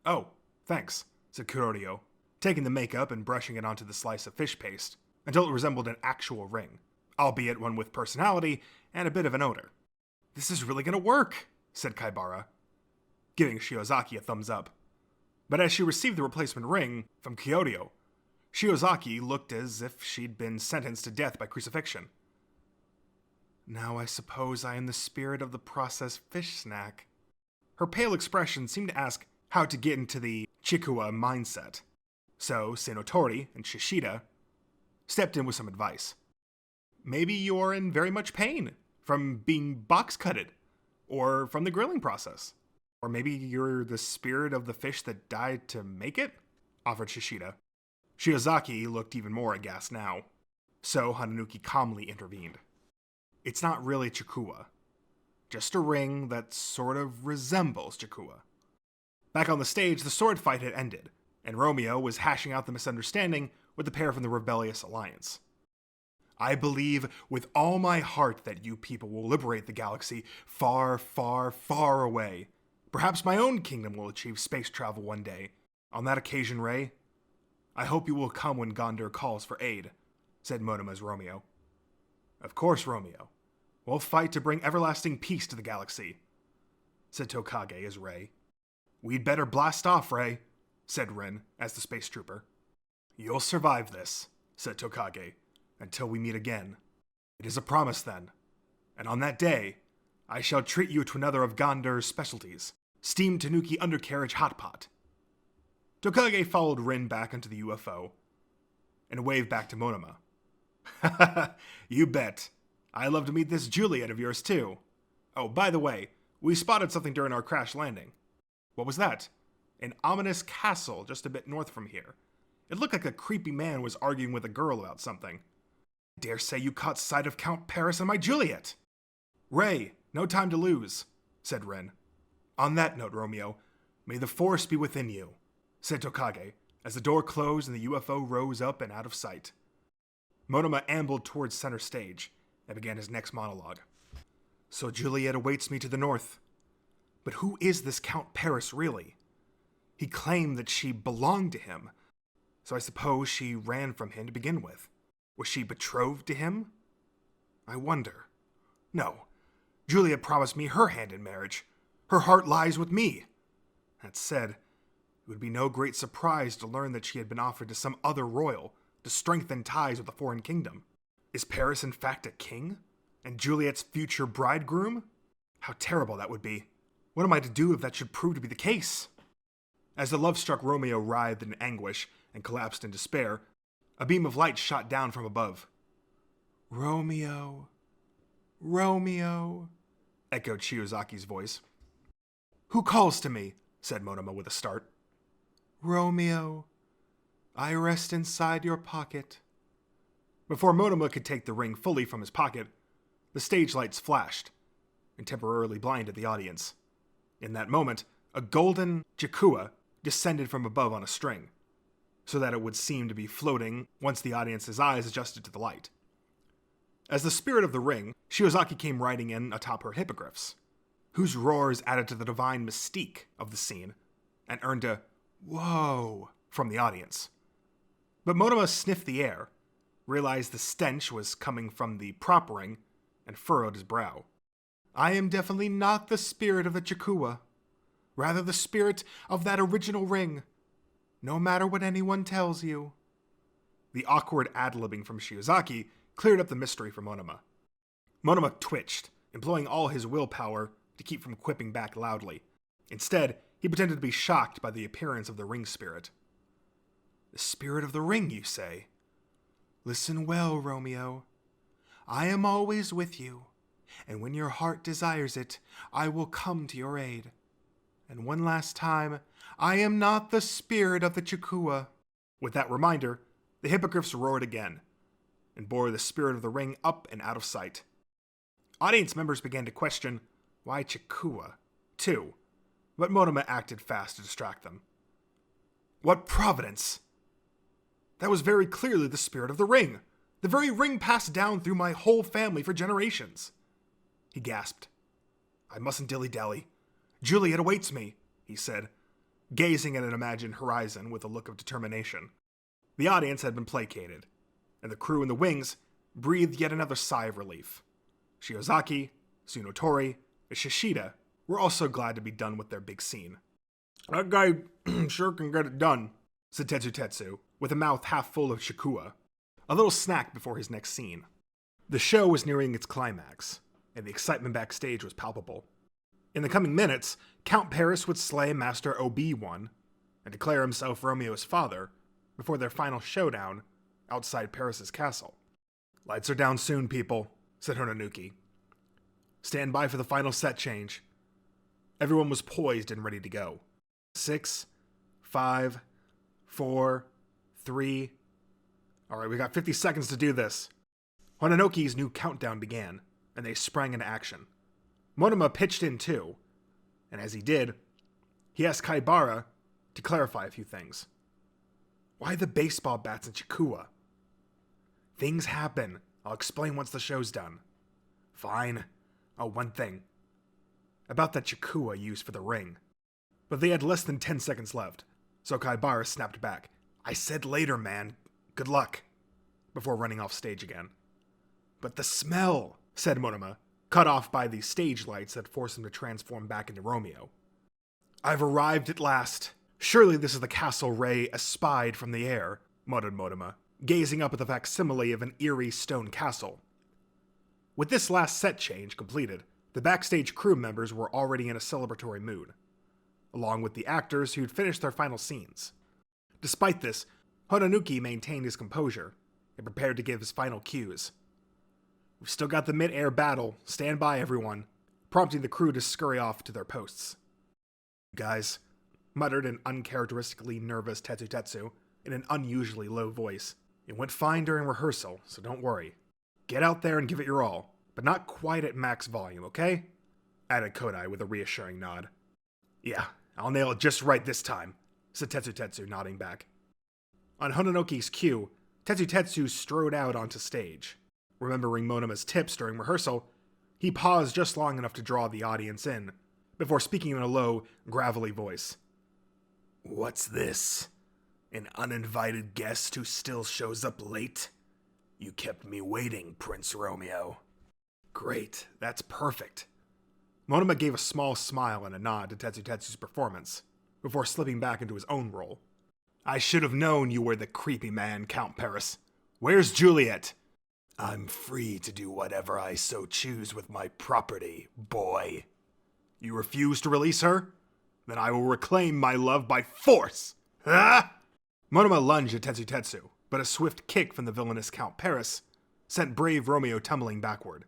Oh, thanks, said Kurorio, taking the makeup and brushing it onto the slice of fish paste until it resembled an actual ring, albeit one with personality and a bit of an odor. This is really gonna work, said Kaibara, giving Shiozaki a thumbs up. But as she received the replacement ring from Kyoto, Shiozaki looked as if she'd been sentenced to death by crucifixion. Now I suppose I am the spirit of the processed fish snack. Her pale expression seemed to ask how to get into the Chikuwa mindset. So Senotori and Shishida stepped in with some advice. Maybe you're in very much pain from being box cutted, or from the grilling process. Or maybe you're the spirit of the fish that died to make it? Offered Shishida. Shiozaki looked even more aghast now. So Hananuki calmly intervened. It's not really Chikuwa. Just a ring that sort of resembles Chikuwa. Back on the stage, the sword fight had ended, and Romeo was hashing out the misunderstanding with the pair from the Rebellious Alliance. I believe with all my heart that you people will liberate the galaxy far, far, far away. Perhaps my own kingdom will achieve space travel one day. On that occasion, Rei, I hope you will come when Gondor calls for aid, said Monoma's Romeo. Of course, Romeo. We'll fight to bring everlasting peace to the galaxy, said Tokage as Rei. We'd better blast off, Rei, said Rin as the space trooper. You'll survive this, said Tokage, until we meet again. It is a promise then, and on that day, I shall treat you to another of Gondor's specialties, steamed Tanuki undercarriage hot pot. Tokage followed Rin back into the UFO and waved back to Monoma. You bet. I love to meet this Juliet of yours too. Oh, by the way, we spotted something during our crash landing. What was that? An ominous castle just a bit north from here. It looked like a creepy man was arguing with a girl about something. I dare say you caught sight of Count Paris and my Juliet. Rei, no time to lose, said Rin. On that note, Romeo, may the force be within you, said Tokage, as the door closed and the UFO rose up and out of sight. Monoma ambled towards center stage and began his next monologue. So Juliet awaits me to the north. But who is this Count Paris really? He claimed that she belonged to him, so I suppose she ran from him to begin with. Was she betrothed to him? I wonder. No, Juliet promised me her hand in marriage. Her heart lies with me. That said, it would be no great surprise to learn that she had been offered to some other royal to strengthen ties with a foreign kingdom. Is Paris in fact a king? And Juliet's future bridegroom? How terrible that would be. What am I to do if that should prove to be the case? As the love-struck Romeo writhed in anguish and collapsed in despair, a beam of light shot down from above. Romeo, Romeo, echoed Shiozaki's voice. Who calls to me? Said Monoma with a start. Romeo, I rest inside your pocket. Before Monoma could take the ring fully from his pocket, the stage lights flashed and temporarily blinded the audience. In that moment, a golden Chikuwa descended from above on a string, so that it would seem to be floating once the audience's eyes adjusted to the light. As the spirit of the ring, Shiozaki came riding in atop her hippogriffs, whose roars added to the divine mystique of the scene and earned a "whoa" from the audience. But Monoma sniffed the air, realized the stench was coming from the prop ring, and furrowed his brow. I am definitely not the spirit of the Chikuwa, rather the spirit of that original ring, no matter what anyone tells you. The awkward ad-libbing from Shiozaki cleared up the mystery for Monoma. Monoma twitched, employing all his willpower to keep from quipping back loudly. Instead, he pretended to be shocked by the appearance of the ring spirit. The spirit of the ring, you say? Listen well, Romeo. I am always with you, and when your heart desires it, I will come to your aid. And one last time, I am not the spirit of the Chikuwa. With that reminder, the hippogriffs roared again, and bore the spirit of the ring up and out of sight. Audience members began to question why Chikuwa, too, but Monoma acted fast to distract them. What providence! That was very clearly the spirit of the ring, the very ring passed down through my whole family for generations. He gasped. I mustn't dilly-dally. Juliet awaits me, he said, gazing at an imagined horizon with a look of determination. The audience had been placated, and the crew in the wings breathed yet another sigh of relief. Shiozaki, Tsunotori, and Shishida were also glad to be done with their big scene. That guy sure can get it done, said Tetsu, with a mouth half full of shikua, a little snack before his next scene. The show was nearing its climax, and the excitement backstage was palpable. In the coming minutes, Count Paris would slay Master OB1 and declare himself Romeo's father before their final showdown outside Paris's castle. Lights are down soon, people, said Hononuki. Stand by for the final set change. Everyone was poised and ready to go. 6, 5, 4, 3. All right, we got 50 seconds to do this. Hononoki's new countdown began, and they sprang into action. Monoma pitched in too, and as he did, he asked Kaibara to clarify a few things. Why the baseball bats and Chikua? Things happen. I'll explain once the show's done. Fine. Oh, one thing. About that Chikua used for the ring. But they had less than 10 seconds left, so Kaibara snapped back. I said later, man. Good luck. Before running off stage again. But the smell, said Monoma, cut off by the stage lights that forced him to transform back into Romeo. I've arrived at last. Surely this is the castle Ray espied from the air, muttered Monoma, gazing up at the facsimile of an eerie stone castle. With this last set change completed, the backstage crew members were already in a celebratory mood, along with the actors who'd finished their final scenes. Despite this, Hononuki maintained his composure and prepared to give his final cues. We've still got the mid-air battle. Stand by, everyone, prompting the crew to scurry off to their posts. Guys, muttered an uncharacteristically nervous Tetsu in an unusually low voice. It went fine during rehearsal, so don't worry. Get out there and give it your all, but not quite at max volume, okay? Added Kodai with a reassuring nod. Yeah, I'll nail it just right this time, said Tetsu, nodding back. On Hononoki's cue, Tetsu strode out onto stage. Remembering Monoma's tips during rehearsal, he paused just long enough to draw the audience in, before speaking in a low, gravelly voice. What's this? An uninvited guest who still shows up late? You kept me waiting, Prince Romeo. Great, that's perfect. Monoma gave a small smile and a nod to Tetsu's performance, before slipping back into his own role. I should have known you were the creepy man, Count Paris. Where's Juliet? I'm free to do whatever I so choose with my property, boy. You refuse to release her? Then I will reclaim my love by force! Ah! Monoma lunged at Tetsu, but a swift kick from the villainous Count Paris sent brave Romeo tumbling backward.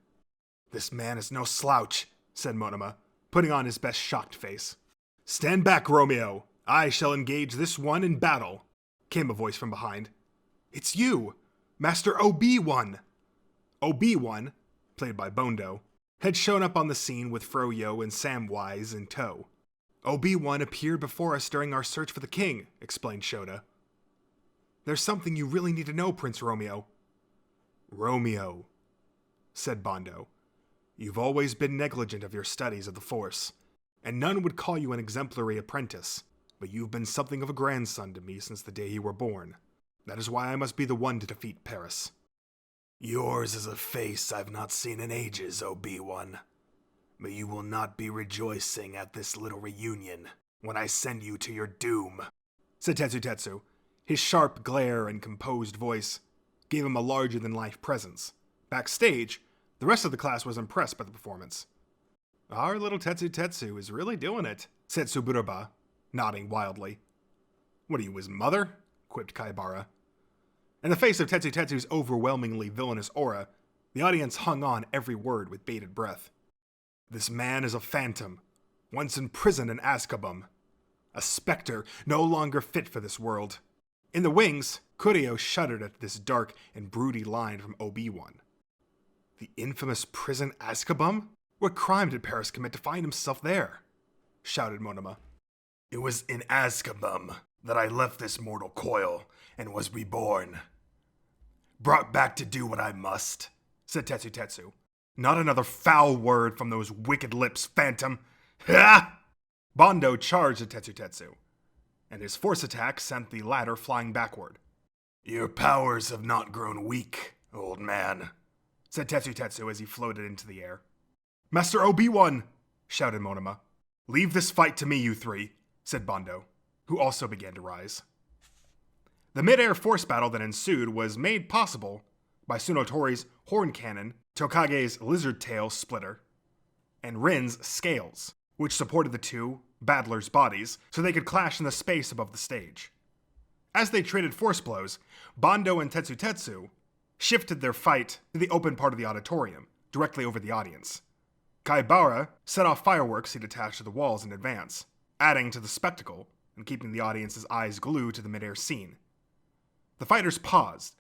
This man is no slouch, said Monoma, putting on his best shocked face. Stand back, Romeo. I shall engage this one in battle, came a voice from behind. It's you, Master OB1. OB1, played by Bondo, had shown up on the scene with Froyo and Samwise in tow. OB1 appeared before us during our search for the king, explained Shota. There's something you really need to know, Prince Romeo. Romeo, said Bondo. You've always been negligent of your studies of the Force, and none would call you an exemplary apprentice, but you've been something of a grandson to me since the day you were born. That is why I must be the one to defeat Paris. Yours is a face I've not seen in ages, OB1. But you will not be rejoicing at this little reunion when I send you to your doom, said Tetsu. His sharp glare and composed voice gave him a larger-than-life presence. Backstage, the rest of the class was impressed by the performance. Our little Tetsu is really doing it, said Tsuburaba, nodding wildly. What are you, his mother? Quipped Kaibara. In the face of Tetsu's overwhelmingly villainous aura, the audience hung on every word with bated breath. This man is a phantom, once imprisoned in Azkabum. A specter no longer fit for this world. In the wings, Kuryo shuddered at this dark and broody line from OB1. The infamous prison Azkabum? What crime did Paris commit to find himself there? Shouted Monoma. It was in Azkabum that I left this mortal coil and was reborn. Brought back to do what I must, said Tetsu. Not another foul word from those wicked lips, Phantom. Ha! Bondo charged at Tetsu, and his force attack sent the latter flying backward. Your powers have not grown weak, old man, said Tetsu as he floated into the air. Master Obi-Wan, shouted Monoma. Leave this fight to me, you three, said Bondo, who also began to rise. The mid-air force battle that ensued was made possible by Sunotori's horn cannon, Tokage's lizard tail splitter, and Rin's scales, which supported the two battlers' bodies so they could clash in the space above the stage. As they traded force blows, Bondo and Tetsu shifted their fight to the open part of the auditorium, directly over the audience. Kaibara set off fireworks he'd attached to the walls in advance, adding to the spectacle and keeping the audience's eyes glued to the mid-air scene. The fighters paused,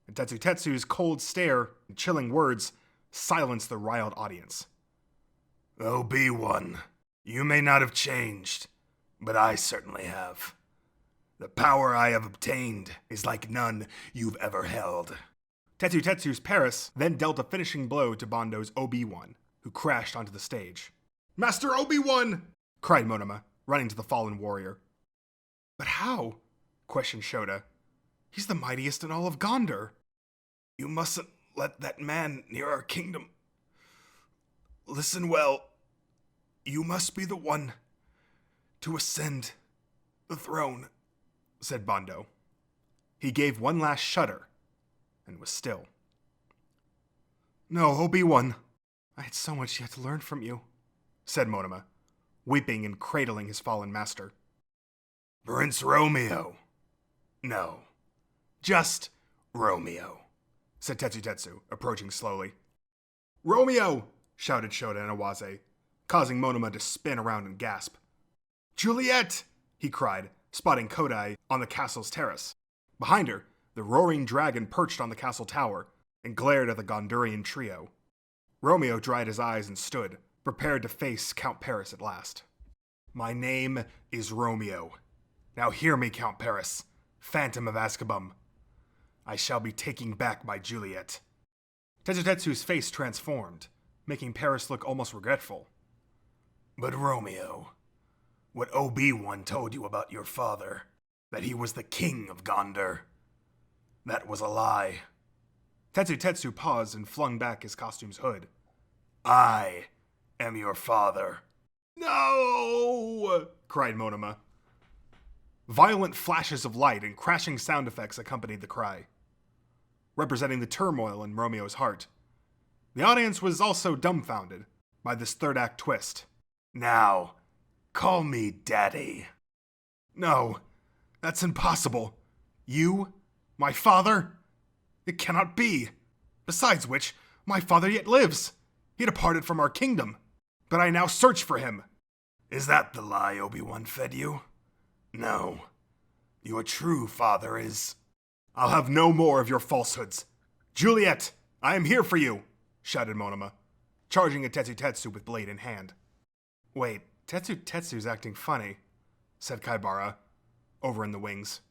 and Tetsu's cold stare and chilling words silenced the riled audience. Obi-Wan, you may not have changed, but I certainly have. The power I have obtained is like none you've ever held. Tetsu's Paris then dealt a finishing blow to Bondo's Obi-Wan, who crashed onto the stage. Master Obi-Wan! Cried Monoma, running to the fallen warrior. But how? Questioned Shota. He's the mightiest in all of Gondor. You mustn't let that man near our kingdom. Listen well. You must be the one to ascend the throne, said Bondo. He gave one last shudder and was still. No, Obi-Wan. I had so much yet to learn from you, said Monoma, weeping and cradling his fallen master. Prince Romeo. No, just Romeo, said Tetsu, approaching slowly. Romeo! Shouted Shota and Awase, causing Monoma to spin around and gasp. Juliet! He cried, spotting Kodai on the castle's terrace. Behind her, the roaring dragon perched on the castle tower and glared at the Gondorian trio. Romeo dried his eyes and stood, prepared to face Count Paris at last. My name is Romeo. Now hear me, Count Paris, Phantom of Azkabum. I shall be taking back my Juliet. Tetsu's face transformed, making Paris look almost regretful. But Romeo, what Obi-Wan told you about your father, that he was the king of Gondor, that was a lie. Tetsu paused and flung back his costume's hood. I am your father. No! Cried Monoma. Violent flashes of light and crashing sound effects accompanied the cry, representing the turmoil in Romeo's heart. The audience was also dumbfounded by this third act twist. Now, call me Daddy. No, that's impossible. You? My father? It cannot be. Besides which, my father yet lives. He departed from our kingdom, but I now search for him. Is that the lie Obi-Wan fed you? No. Your true father is... I'll have no more of your falsehoods. Juliet, I am here for you, shouted Monoma, charging at Tetsu with blade in hand. Wait, Tetsu's acting funny, said Kaibara, over in the wings.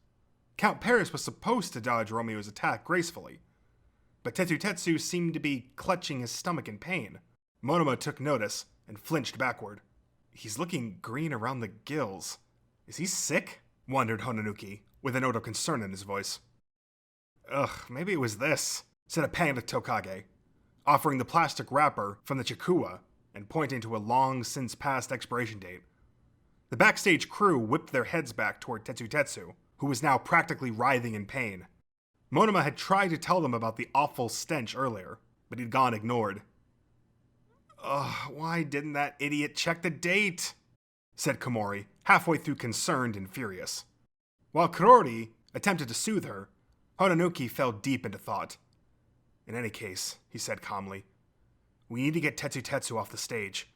Count Paris was supposed to dodge Romeo's attack gracefully, but Tetsu seemed to be clutching his stomach in pain. Monoma took notice and flinched backward. He's looking green around the gills. Is he sick? Wondered Hononuki, with a note of concern in his voice. Ugh, maybe it was this, said a panicked Tokage, offering the plastic wrapper from the Chikuwa and pointing to a long since past expiration date. The backstage crew whipped their heads back toward Tetsu, who was now practically writhing in pain. Monoma had tried to tell them about the awful stench earlier, but he'd gone ignored. Ugh, why didn't that idiot check the date? Said Komori, halfway through concerned and furious. While Kurori attempted to soothe her, Hononuki fell deep into thought. In any case, he said calmly, we need to get Tetsu off the stage.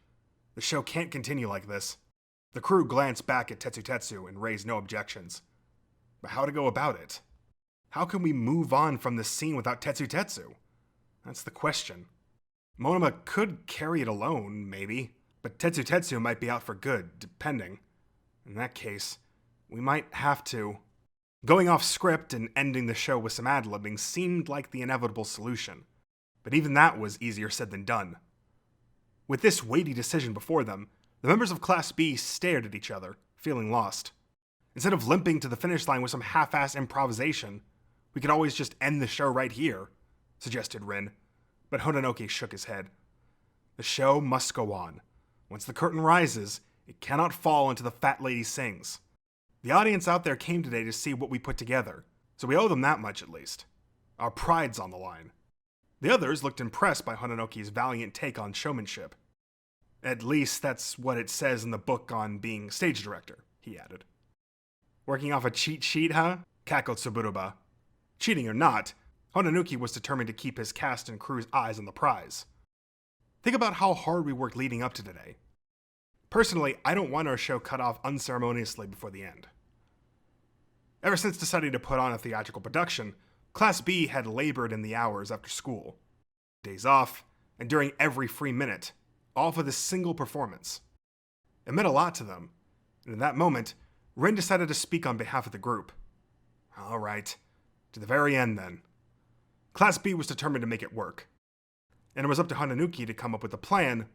The show can't continue like this. The crew glanced back at Tetsu and raised no objections. But how to go about it? How can we move on from this scene without Tetsu? That's the question. Monoma could carry it alone, maybe, but Tetsu might be out for good, depending. In that case, we might have to... Going off script and ending the show with some ad-libbing seemed like the inevitable solution. But even that was easier said than done. With this weighty decision before them, the members of Class B stared at each other, feeling lost. Instead of limping to the finish line with some half-assed improvisation, we could always just end the show right here, suggested Rin, but Honanoki shook his head. The show must go on. Once the curtain rises, it cannot fall until the fat lady sings. The audience out there came today to see what we put together, so we owe them that much at least. Our pride's on the line. The others looked impressed by Honanoki's valiant take on showmanship. At least that's what it says in the book on being stage director, he added. Working off a cheat sheet, huh? Cackled Suburuba. Cheating or not, Honanoki was determined to keep his cast and crew's eyes on the prize. Think about how hard we worked leading up to today. Personally, I don't want our show cut off unceremoniously before the end. Ever since deciding to put on a theatrical production, Class B had labored in the hours after school, days off, and during every free minute, all for this single performance. It meant a lot to them, and in that moment, Rin decided to speak on behalf of the group. All right, to the very end then. Class B was determined to make it work, and it was up to Honanoki to come up with a plan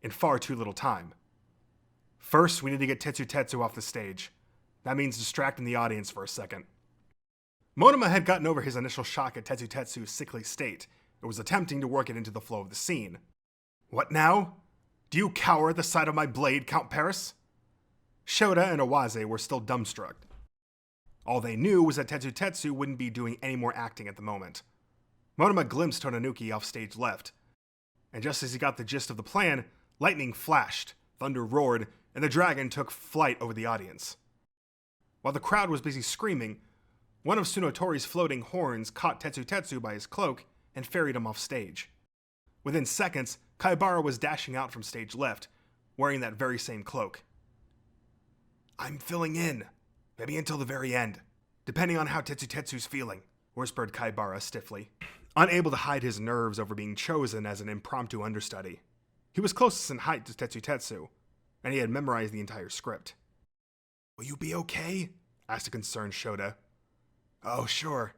in far too little time. First, we need to get Tetsu off the stage. That means distracting the audience for a second. Monoma had gotten over his initial shock at Tetsu's sickly state and was attempting to work it into the flow of the scene. What now? Do you cower at the sight of my blade, Count Paris? Shota and Awaze were still dumbstruck. All they knew was that Tetsu wouldn't be doing any more acting at the moment. Monoma glimpsed Honanoki off stage left, and just as he got the gist of the plan, lightning flashed, thunder roared, and the dragon took flight over the audience. While the crowd was busy screaming, one of Tsunotori's floating horns caught Tetsu by his cloak and ferried him off stage. Within seconds, Kaibara was dashing out from stage left, wearing that very same cloak. I'm filling in, maybe until the very end, depending on how Tetsu's feeling, whispered Kaibara stiffly, unable to hide his nerves over being chosen as an impromptu understudy. He was closest in height to Tetsu, and he had memorized the entire script. Will you be okay? Asked a concerned Shota. Oh, sure.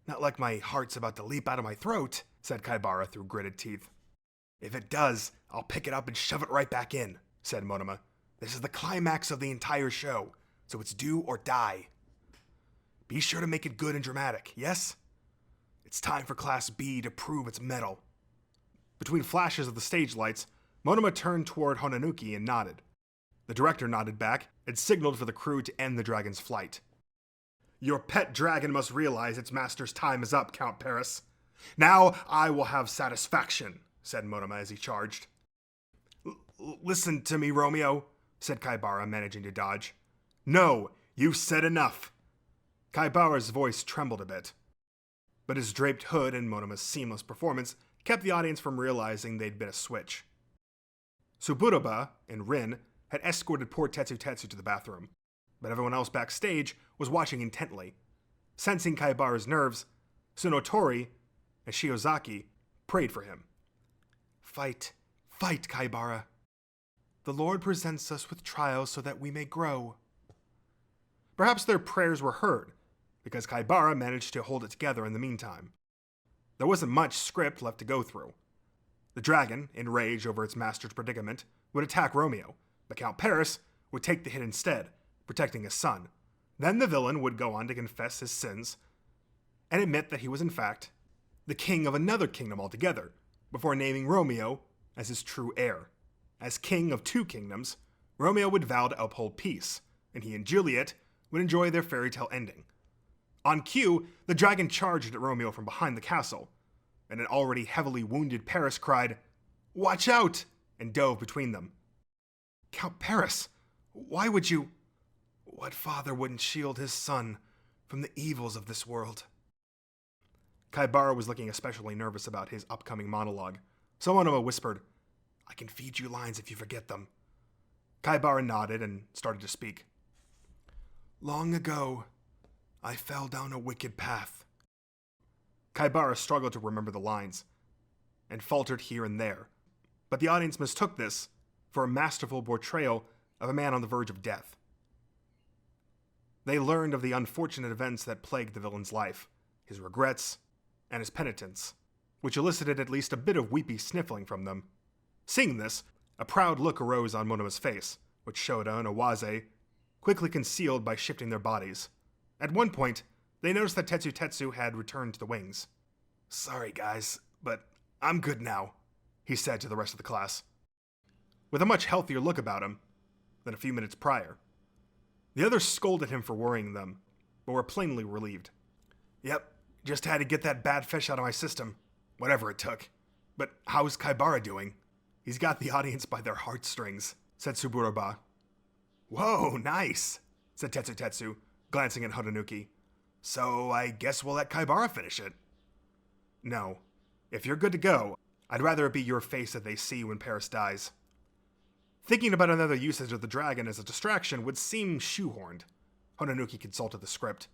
Not like my heart's about to leap out of my throat, said Kaibara through gritted teeth. If it does, I'll pick it up and shove it right back in, said Monoma. This is the climax of the entire show, so it's do or die. Be sure to make it good and dramatic, yes? It's time for Class B to prove its mettle. Between flashes of the stage lights, Monoma turned toward Honanoki and nodded. The director nodded back and signaled for the crew to end the dragon's flight. Your pet dragon must realize its master's time is up, Count Paris. Now I will have satisfaction, said Monoma as he charged. Listen to me, Romeo, said Kaibara, managing to dodge. No, you've said enough. Kaibara's voice trembled a bit, but his draped hood and Monoma's seamless performance kept the audience from realizing they'd been a switch. Suburuba and Rin had escorted poor Tetsu to the bathroom, but everyone else backstage was watching intently. Sensing Kaibara's nerves, Tsunotori and Shiozaki prayed for him. Fight, fight, Kaibara. The Lord presents us with trials so that we may grow. Perhaps their prayers were heard, because Kaibara managed to hold it together in the meantime. There wasn't much script left to go through. The dragon, enraged over its master's predicament, would attack Romeo, but Count Paris would take the hit instead, protecting his son. Then the villain would go on to confess his sins and admit that he was in fact the king of another kingdom altogether, before naming Romeo as his true heir. As king of two kingdoms, Romeo would vow to uphold peace, and he and Juliet would enjoy their fairy tale ending. On cue, the dragon charged at Romeo from behind the castle, and an already heavily wounded Paris cried, "Watch out!" and dove between them. Count Paris, why would you... What father wouldn't shield his son from the evils of this world? Kaibara was looking especially nervous about his upcoming monologue, so Monoma whispered, I can feed you lines if you forget them. Kaibara nodded and started to speak. Long ago, I fell down a wicked path. Kaibara struggled to remember the lines, and faltered here and there, but the audience mistook this for a masterful portrayal of a man on the verge of death. They learned of the unfortunate events that plagued the villain's life, his regrets, and his penitence. which elicited at least a bit of weepy sniffling from them. Seeing this, a proud look arose on Monoma's face, which Shoda and Awase quickly concealed by shifting their bodies. At one point, they noticed that Tetsu had returned to the wings. "Sorry guys, but I'm good now," he said to the rest of the class, with a much healthier look about him than a few minutes prior. The others scolded him for worrying them, but were plainly relieved. "Yep, just had to get that bad fish out of my system, whatever it took. But how's Kaibara doing? He's got the audience by their heartstrings," said Suburoba. "Whoa, nice," said Tetsu, glancing at Hotanuki. "So I guess we'll let Kaibara finish it." "No. If you're good to go, I'd rather it be your face that they see when Paris dies." Thinking about another usage of the dragon as a distraction would seem shoehorned. Hotanuki consulted the script.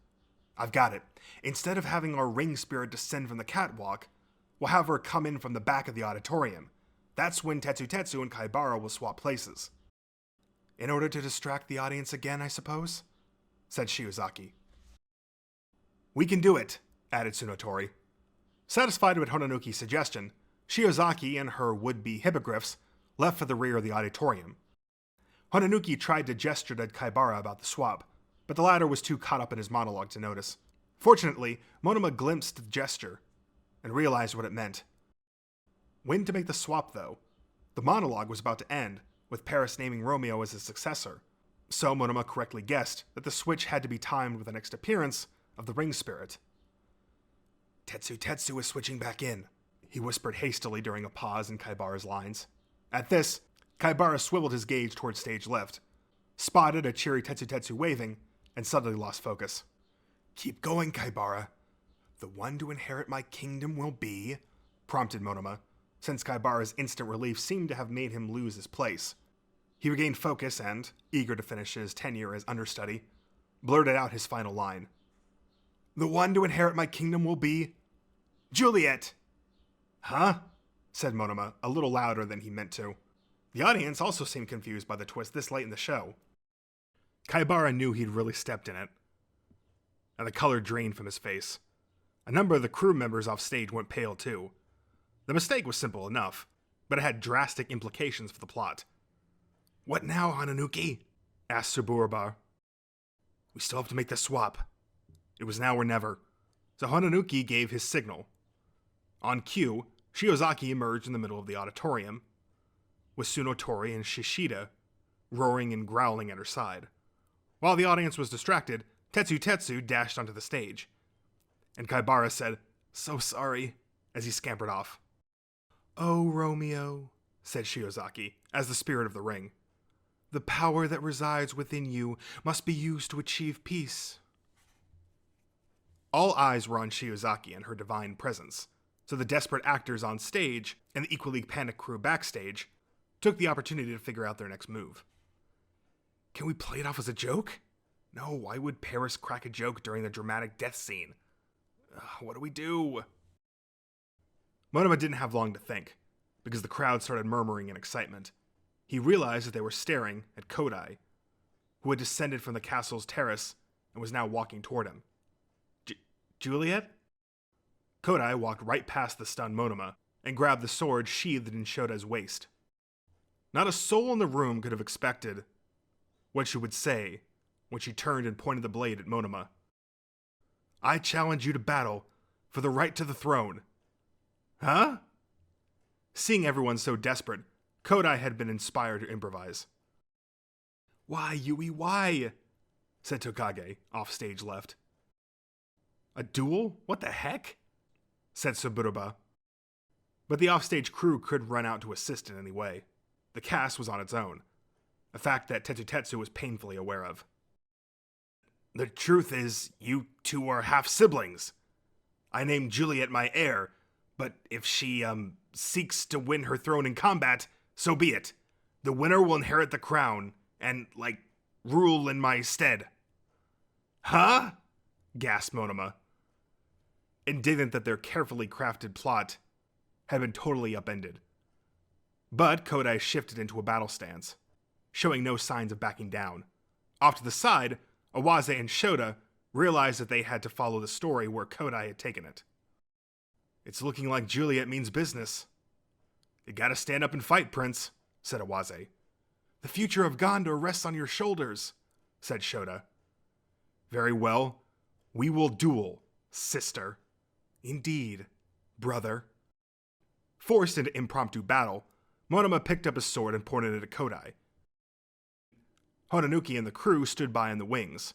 "I've got it. Instead of having our ring spirit descend from the catwalk, we'll have her come in from the back of the auditorium. That's when Tetsu and Kaibara will swap places." "In order to distract the audience again, I suppose?" said Shiozaki. "We can do it," added Tsunotori. Satisfied with Hotanuki's suggestion, Shiozaki and her would-be hippogriffs left for the rear of the auditorium. Hotanuki tried to gesture to Kaibara about the swap, but the latter was too caught up in his monologue to notice. Fortunately, Monoma glimpsed the gesture and realized what it meant. When to make the swap, though? The monologue was about to end, with Paris naming Romeo as his successor, so Monoma correctly guessed that the switch had to be timed with the next appearance of the ring spirit. Tetsu is switching back in," he whispered hastily during a pause in Kaibara's lines. At this, Kaibara swiveled his gaze towards stage left, spotted a cheery Tetsu waving, and suddenly lost focus. "Keep going, Kaibara. The one to inherit my kingdom will be," prompted Monoma, since Kaibara's instant relief seemed to have made him lose his place. He regained focus and, eager to finish his tenure as understudy, blurted out his final line. "The one to inherit my kingdom will be Juliet." "Huh?" said Monoma, a little louder than he meant to. The audience also seemed confused by the twist this late in the show. Kaibara knew he'd really stepped in it, and the color drained from his face. A number of the crew members off stage went pale too. The mistake was simple enough, but it had drastic implications for the plot. "What now, Hotanuki?" asked Suburoba. "We still have to make the swap." It was now or never, so Hotanuki gave his signal. On cue, Shiozaki emerged in the middle of the auditorium, with Tsunotori and Shishida roaring and growling at her side. While the audience was distracted, Tetsu dashed onto the stage, and Kaibara said, "So sorry," as he scampered off. "Oh, Romeo," said Shiozaki, as the spirit of the ring. "The power that resides within you must be used to achieve peace." All eyes were on Shiozaki and her divine presence, so the desperate actors on stage and the equally panicked crew backstage took the opportunity to figure out their next move. "Can we play it off as a joke? No, why would Paris crack a joke during the dramatic death scene? What do we do?" Monoma didn't have long to think, because the crowd started murmuring in excitement. He realized that they were staring at Kodai, who had descended from the castle's terrace and was now walking toward him. Juliet? Kodai walked right past the stunned Monoma and grabbed the sword sheathed in Shoda's waist. Not a soul in the room could have expected what she would say when she turned and pointed the blade at Monoma. "I challenge you to battle for the right to the throne." "Huh?" Seeing everyone so desperate, Kodai had been inspired to improvise. "Why, Yui, why?" said Tokage, off stage left. "A duel? What the heck?" said Suburoba. But the offstage crew could run out to assist in any way. The cast was on its own, a fact that Tetsu was painfully aware of. "The truth is, you two are half-siblings. I named Juliet my heir, but if she, seeks to win her throne in combat, so be it. The winner will inherit the crown and, rule in my stead." "Huh?" gasped Monoma, indignant that their carefully crafted plot had been totally upended. But Kodai shifted into a battle stance, showing no signs of backing down. Off to the side, Awase and Shoda realized that they had to follow the story where Kodai had taken it. It's looking like Juliet means business. You gotta stand up and fight, Prince, said Awaze. The future of Gondor rests on your shoulders, said Shota. Very well. We will duel, sister. Indeed, brother. Forced into impromptu battle, Monoma picked up his sword and pointed it at Kodai. Hononuki and the crew stood by in the wings,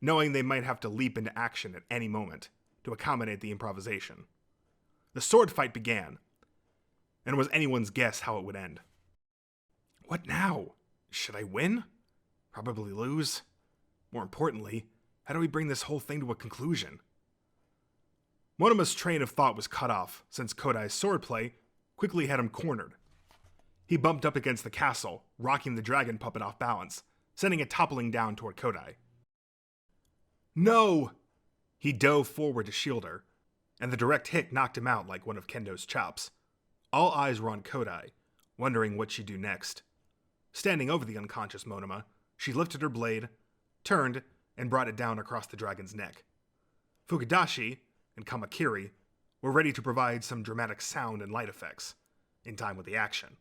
knowing they might have to leap into action at any moment to accommodate the improvisation. The sword fight began, and it was anyone's guess how it would end. What now? Should I win? Probably lose. More importantly, how do we bring this whole thing to a conclusion? Monoma's train of thought was cut off, since Kodai's swordplay quickly had him cornered. He bumped up against the castle, rocking the dragon puppet off balance, sending it toppling down toward Kodai. No! He dove forward to shield her, and the direct hit knocked him out like one of Kendo's chops. All eyes were on Kodai, wondering what she'd do next. Standing over the unconscious Monoma, she lifted her blade, turned, and brought it down across the dragon's neck. Fukudashi and Kamakiri were ready to provide some dramatic sound and light effects, in time with the action.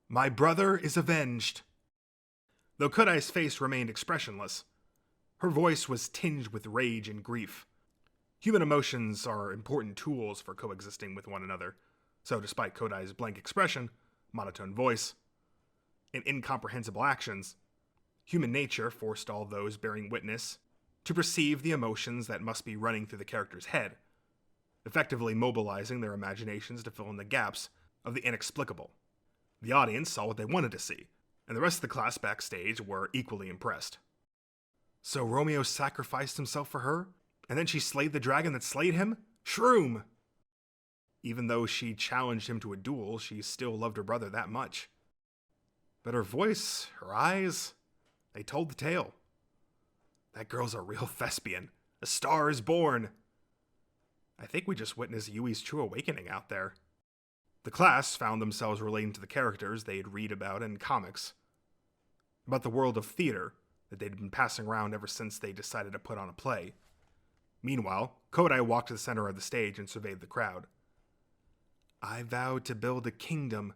My brother is avenged. Though Kodai's face remained expressionless, her voice was tinged with rage and grief. Human emotions are important tools for coexisting with one another, so despite Kodai's blank expression, monotone voice, and incomprehensible actions, human nature forced all those bearing witness to perceive the emotions that must be running through the character's head, effectively mobilizing their imaginations to fill in the gaps of the inexplicable. The audience saw what they wanted to see, and the rest of the class backstage were equally impressed. So Romeo sacrificed himself for her, and then she slayed the dragon that slayed him? Shroom! Even though she challenged him to a duel, she still loved her brother that much. But her voice, her eyes, they told the tale. That girl's a real thespian. A star is born. I think we just witnessed Yui's true awakening out there. The class found themselves relating to the characters they'd read about in comics, about the world of theater that they'd been passing around ever since they decided to put on a play. Meanwhile, Kodai walked to the center of the stage and surveyed the crowd. I vowed to build a kingdom,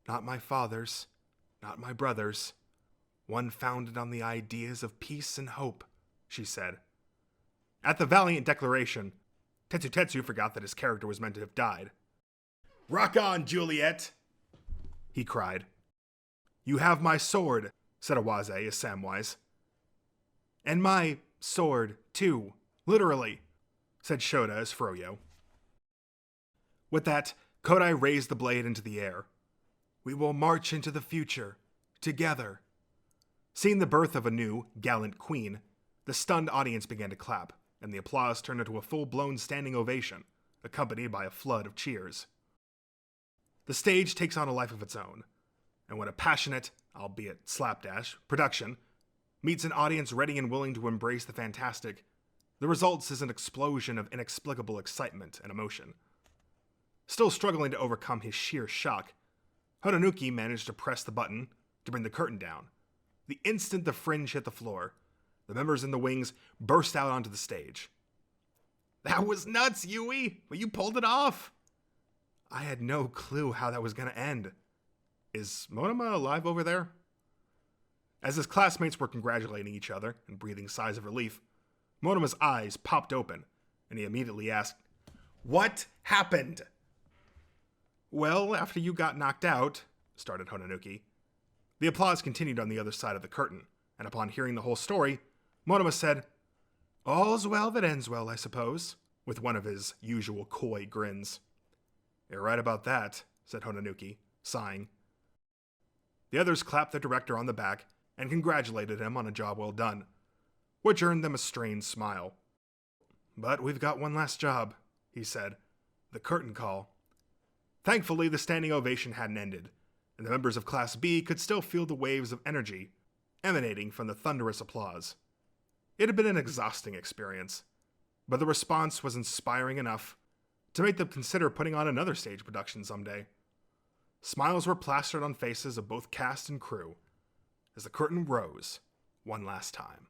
not my father's, not my brother's, one founded on the ideas of peace and hope, she said. At the valiant declaration, Tetsu forgot that his character was meant to have died. Rock on, Juliet! He cried. You have my sword, said Awaze as Samwise. And my sword, too, literally, said Shota as Froyo. With that, Kodai raised the blade into the air. We will march into the future, together. Seeing the birth of a new, gallant queen, the stunned audience began to clap, and the applause turned into a full-blown standing ovation, accompanied by a flood of cheers. The stage takes on a life of its own, and when a passionate, albeit slapdash, production meets an audience ready and willing to embrace the fantastic, the result is an explosion of inexplicable excitement and emotion. Still struggling to overcome his sheer shock, Hononuki managed to press the button to bring the curtain down. The instant the fringe hit the floor, the members in the wings burst out onto the stage. That was nuts, Yui! But you pulled it off! I had no clue how that was going to end. Is Monoma alive over there? As his classmates were congratulating each other and breathing sighs of relief, Monoma's eyes popped open, and he immediately asked, What happened? Well, after you got knocked out, started Hononuki. The applause continued on the other side of the curtain, and upon hearing the whole story, Monoma said, All's well that ends well, I suppose, with one of his usual coy grins. You're right about that, said Hononuki, sighing. The others clapped the director on the back and congratulated him on a job well done, which earned them a strained smile. But we've got one last job, he said, the curtain call. Thankfully, the standing ovation hadn't ended, and the members of Class B could still feel the waves of energy emanating from the thunderous applause. It had been an exhausting experience, but the response was inspiring enough to make them consider putting on another stage production someday. Smiles were plastered on faces of both cast and crew as the curtain rose one last time.